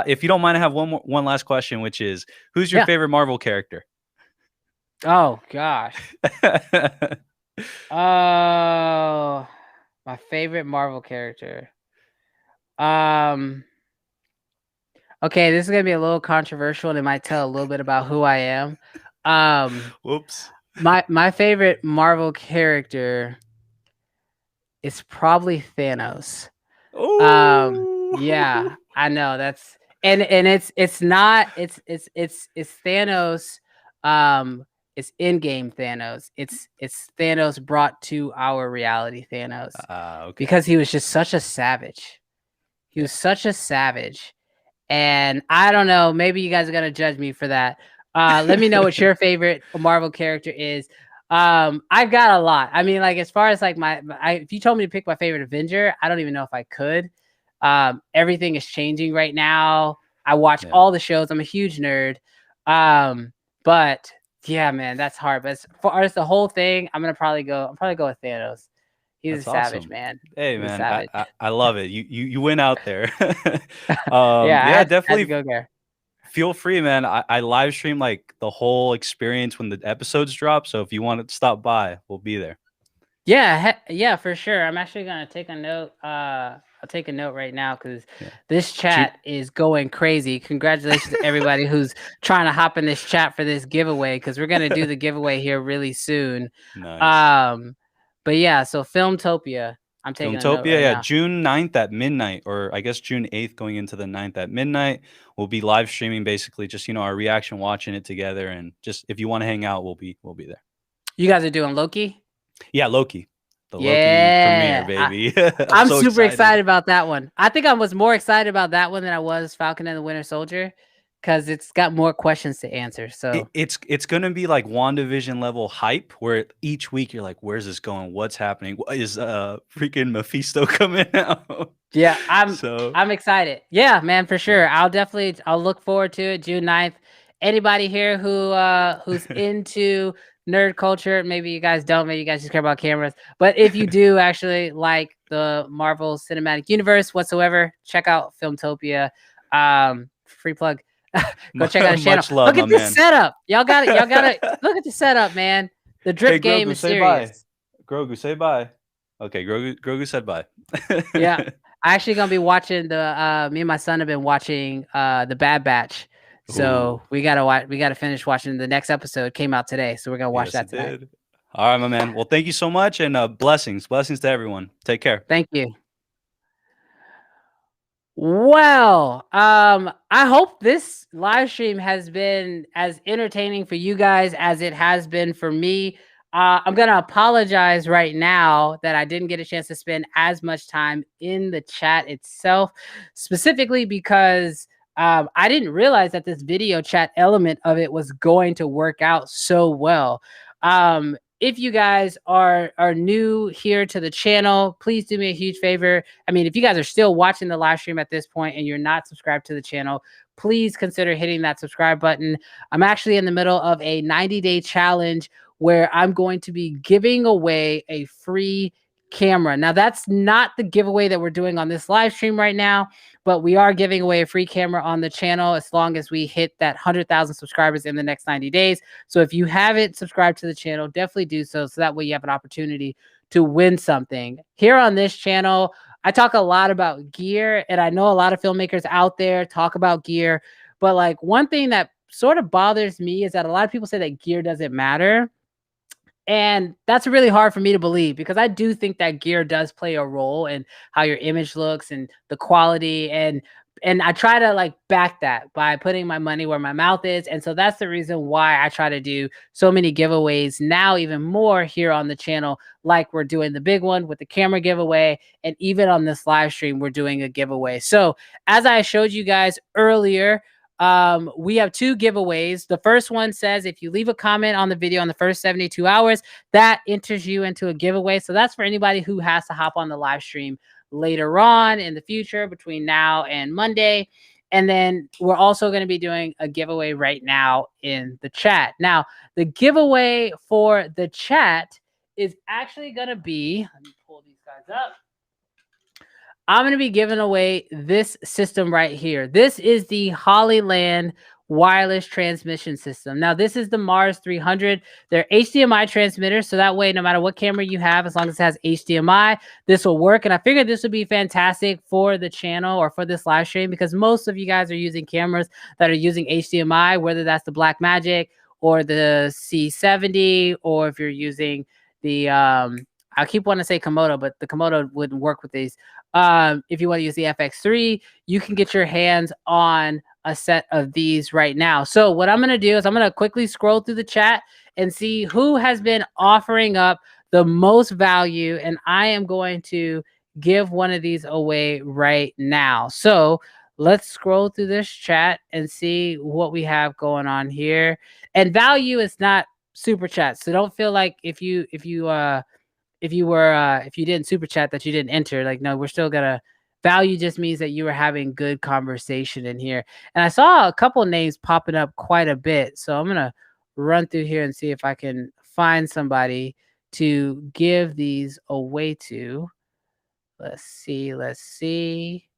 Q: If you don't mind, I have one last question, which is, who's your favorite Marvel character?
A: Oh gosh. Oh, my favorite Marvel character. Okay, this is gonna be a little controversial, and it might tell a little bit about who I am.
Q: Whoops.
A: My favorite Marvel character is probably Thanos. Yeah, I know that's and it's not it's Thanos. It's in-game Thanos. It's Thanos brought to our reality Thanos
Q: Okay.
A: because he was just such a savage. He was such a savage. And I don't know, maybe you guys are gonna judge me for that. Let me know what your favorite Marvel character is. I've got a lot. I mean, like as far as like if you told me to pick my favorite Avenger, I don't even know if I could. Everything is changing right now. I watch all the shows. I'm a huge nerd. But yeah, man, that's hard. But as far as the whole thing, I'm probably go with Thanos. He's
Q: That's
A: a savage,
Q: awesome.
A: man.
Q: Hey,
A: He's a
Q: man,
A: savage.
Q: I love it. You went out there.
A: Yeah, I had to
Q: definitely
A: go there.
Q: feel free, man. I live stream like the whole experience when the episodes drop. So if you want to stop by, we'll be there.
A: Yeah, yeah, for sure. I'm actually gonna take a note. I'll take a note right now because this chat is going crazy. Congratulations to everybody who's trying to hop in this chat for this giveaway because we're gonna do the giveaway here really soon.
Q: Nice.
A: But yeah, so Filmtopia. I'm taking a note
Q: Filmtopia,
A: right
Q: yeah,
A: now.
Q: June 9th at midnight, or I guess June 8th going into the 9th at midnight. We'll be live streaming basically just, our reaction, watching it together. And just if you want to hang out, we'll be there.
A: You guys are doing Loki?
Q: Yeah, Loki. The Loki
A: Yeah,
Q: premiere, baby.
A: I'm
Q: so
A: super excited about that one. I think I was more excited about that one than I was Falcon and the Winter Soldier because it's got more questions to answer. So
Q: it's gonna be like WandaVision level hype, where each week you're like, "Where's this going? What's happening? What is freaking Mephisto coming out?"
A: Yeah, I'm excited. Yeah, man, for sure. I'll look forward to it. June 9th. Anybody here who's into nerd culture, maybe you guys don't, maybe you guys just care about cameras. But if you do actually like the Marvel Cinematic Universe whatsoever, check out Filmtopia. Free plug. Go check out his channel.
Q: Much love,
A: Look at
Q: my
A: this
Q: man.
A: setup. Y'all gotta look at the setup, man. The drip game
Q: Grogu,
A: is
Q: say
A: serious.
Q: bye. Grogu, say bye. Okay, Grogu said bye.
A: Yeah. I actually gonna be watching me and my son have been watching the Bad Batch. So we gotta finish watching the next episode. Came out today, so we're gonna watch that tonight.
Q: Did. All right, my man. Well, thank you so much, and blessings to everyone. Take care.
A: Thank you. Well, I hope this live stream has been as entertaining for you guys as it has been for me. I'm gonna apologize right now that I didn't get a chance to spend as much time in the chat itself, specifically because I didn't realize that this video chat element of it was going to work out so well. If you guys are new here to the channel, please do me a huge favor. I mean, if you guys are still watching the live stream at this point and you're not subscribed to the channel, please consider hitting that subscribe button. I'm actually in the middle of a 90-day challenge where I'm going to be giving away a free camera. Now, that's not the giveaway that we're doing on this live stream right now, but we are giving away a free camera on the channel as long as we hit that 100,000 subscribers in the next 90 days. So if you haven't subscribed to the channel, definitely do so that way you have an opportunity to win something. Here on this channel, I talk a lot about gear, and I know a lot of filmmakers out there talk about gear, but like one thing that sort of bothers me is that a lot of people say that gear doesn't matter. And that's really hard for me to believe because I do think that gear does play a role in how your image looks and the quality. And I try to like back that by putting my money where my mouth is. And so that's the reason why I try to do so many giveaways now, even more here on the channel, like we're doing the big one with the camera giveaway. And even on this live stream, we're doing a giveaway. So as I showed you guys earlier, we have two giveaways. The first one says if you leave a comment on the video in the first 72 hours, that enters you into a giveaway. So that's for anybody who has to hop on the live stream later on in the future between now and Monday. And then we're also going to be doing a giveaway right now in the chat. Now, the giveaway for the chat is actually going to be, let me pull these guys up. I'm going to be giving away this system right here. This is the Hollyland wireless transmission system. Now, this is the Mars 300. They're HDMI transmitters, so that way, no matter what camera you have, as long as it has HDMI, this will work. And I figured this would be fantastic for the channel or for this live stream because most of you guys are using cameras that are using HDMI, whether that's the Blackmagic or the C70, or if you're using the I keep wanting to say Komodo, but the Komodo wouldn't work with these. If you want to use the FX3, you can get your hands on a set of these right now. So what I'm going to do is I'm going to quickly scroll through the chat and see who has been offering up the most value, and I am going to give one of these away right now. So let's scroll through this chat and see what we have going on here. And value is not super chat, so don't feel like if you didn't super chat that you didn't enter. Like, no, we're still gonna value just means that you were having good conversation in here. And I saw a couple names popping up quite a bit, so I'm gonna run through here and see if I can find somebody to give these away to. Let's see.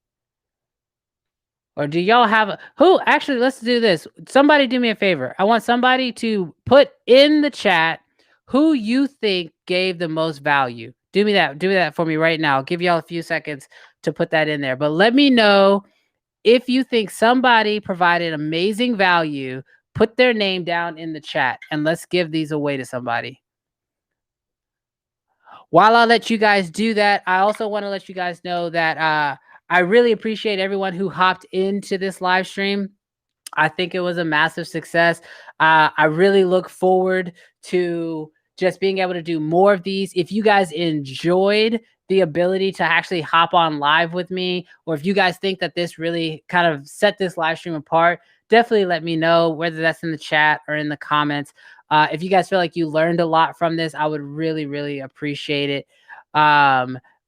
A: Or do y'all have who? Actually, let's do this. Somebody do me a favor. I want somebody to put in the chat who you think gave the most value. Do that for me right now. I'll give y'all a few seconds to put that in there. But let me know if you think somebody provided amazing value. Put their name down in the chat and let's give these away to somebody. While I let you guys do that, I also want to let you guys know that I really appreciate everyone who hopped into this live stream. I think it was a massive success. I really look forward to just being able to do more of these. If you guys enjoyed the ability to actually hop on live with me, or if you guys think that this really kind of set this live stream apart, definitely let me know, whether that's in the chat or in the comments. If you guys feel like you learned a lot from this, I would really, really appreciate it.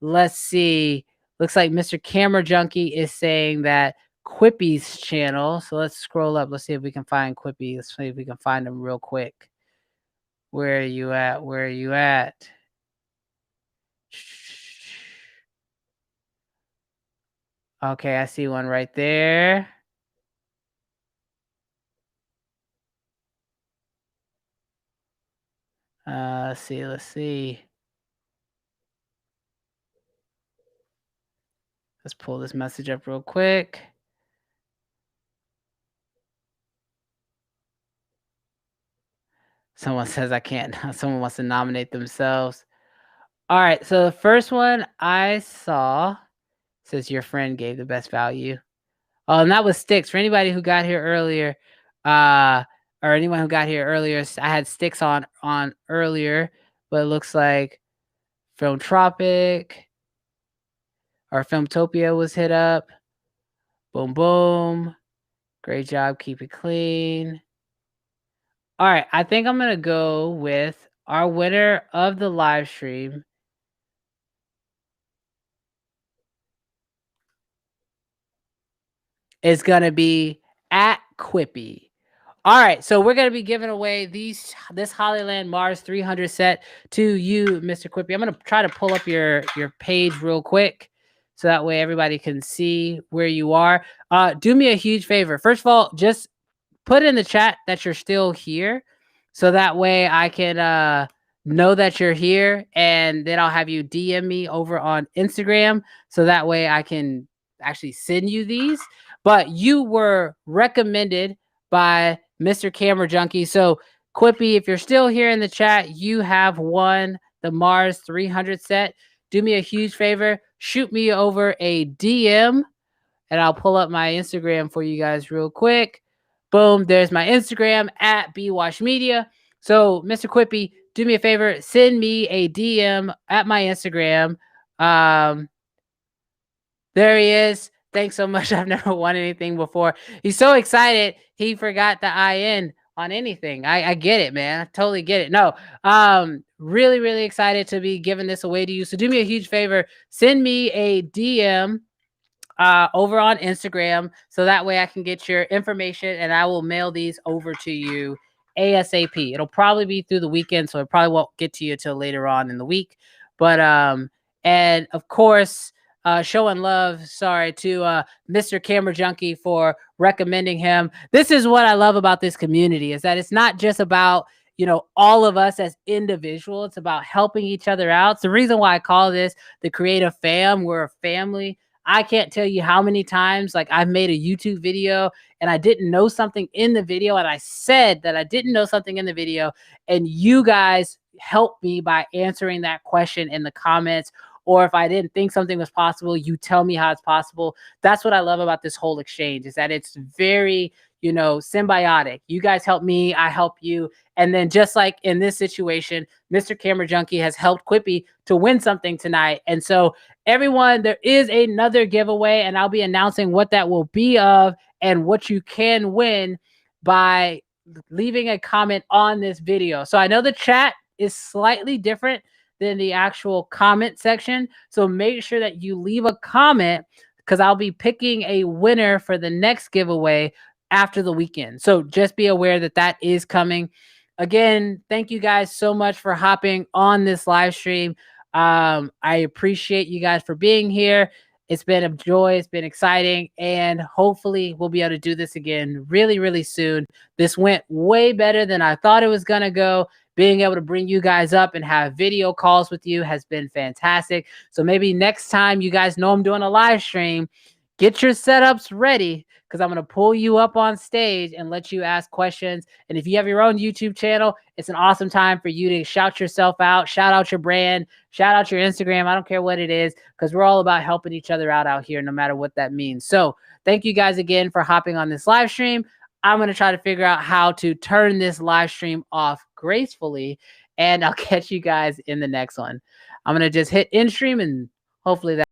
A: Let's see. Looks like Mr. Camera Junkie is saying that Quippy's channel. So let's scroll up. Let's see if we can find Quippy. Let's see if we can find him real quick. Where are you at? Where are you at? Okay, I see one right there. Let's see. Let's pull this message up real quick. Someone says I can't. Someone wants to nominate themselves. All right, so the first one I saw says your friend gave the best value. Oh, and that was Sticks. For anybody who got here earlier, or anyone who got here earlier, I had Sticks on earlier, but it looks like Filmtropic or Filmtopia was hit up. Boom, boom. Great job. Keep it clean. All right, I think I'm going to go with our winner of the live stream. Is going to be at Quippy. All right, so we're going to be giving away this Hollyland Mars 300 set to you, Mr. Quippy. I'm going to try to pull up your page real quick so that way everybody can see where you are. Do me a huge favor. First of all, just put in the chat that you're still here so that way I can know that you're here, and then I'll have you DM me over on Instagram so that way I can actually send you these. But you were recommended by Mr. Camera Junkie. So Quippy, if you're still here in the chat, you have won the Mars 300 set. Do me a huge favor. Shoot me over a DM and I'll pull up my Instagram for you guys real quick. Boom. There's my Instagram at BWashMedia. So Mr. Quippy, do me a favor. Send me a DM at my Instagram. There he is. Thanks so much. I've never won anything before. He's so excited. He forgot the IN on anything. I get it, man. I totally get it. No, really, really excited to be giving this away to you. So do me a huge favor. Send me a DM over on Instagram so that way I can get your information and I will mail these over to you ASAP. It'll probably be through the weekend, so it probably won't get to you till later on in the week. But and of course, showing love, sorry, to Mr. Camera Junkie for recommending him. This is what I love about this community, is that it's not just about, you know, all of us as individuals. It's about helping each other out. It's the reason why I call this the Creative Fam. We're a family. I can't tell you how many times, like, I've made a YouTube video and I didn't know something in the video, and I said that I didn't know something in the video, and you guys helped me by answering that question in the comments. Or if I didn't think something was possible, you tell me how it's possible. That's what I love about this whole exchange, is that it's very, you know, symbiotic. You guys help me, I help you. And then just like in this situation, Mr. Camera Junkie has helped Quippy to win something tonight. And so everyone, there is another giveaway, and I'll be announcing what that will be of and what you can win by leaving a comment on this video. So I know the chat is slightly different than the actual comment section. So make sure that you leave a comment, because I'll be picking a winner for the next giveaway after the weekend. So just be aware that that is coming. Again, thank you guys so much for hopping on this live stream. I appreciate you guys for being here. It's been a joy. It's been exciting. And hopefully we'll be able to do this again really, really soon. This went way better than I thought it was going to go. Being able to bring you guys up and have video calls with you has been fantastic. So maybe next time you guys know I'm doing a live stream, get your setups ready, because I'm going to pull you up on stage and let you ask questions. And if you have your own YouTube channel, it's an awesome time for you to shout yourself out, shout out your brand, shout out your Instagram. I don't care what it is, because we're all about helping each other out here, no matter what that means. So thank you guys again for hopping on this live stream. I'm going to try to figure out how to turn this live stream off gracefully, and I'll catch you guys in the next one. I'm going to just hit end stream, and hopefully that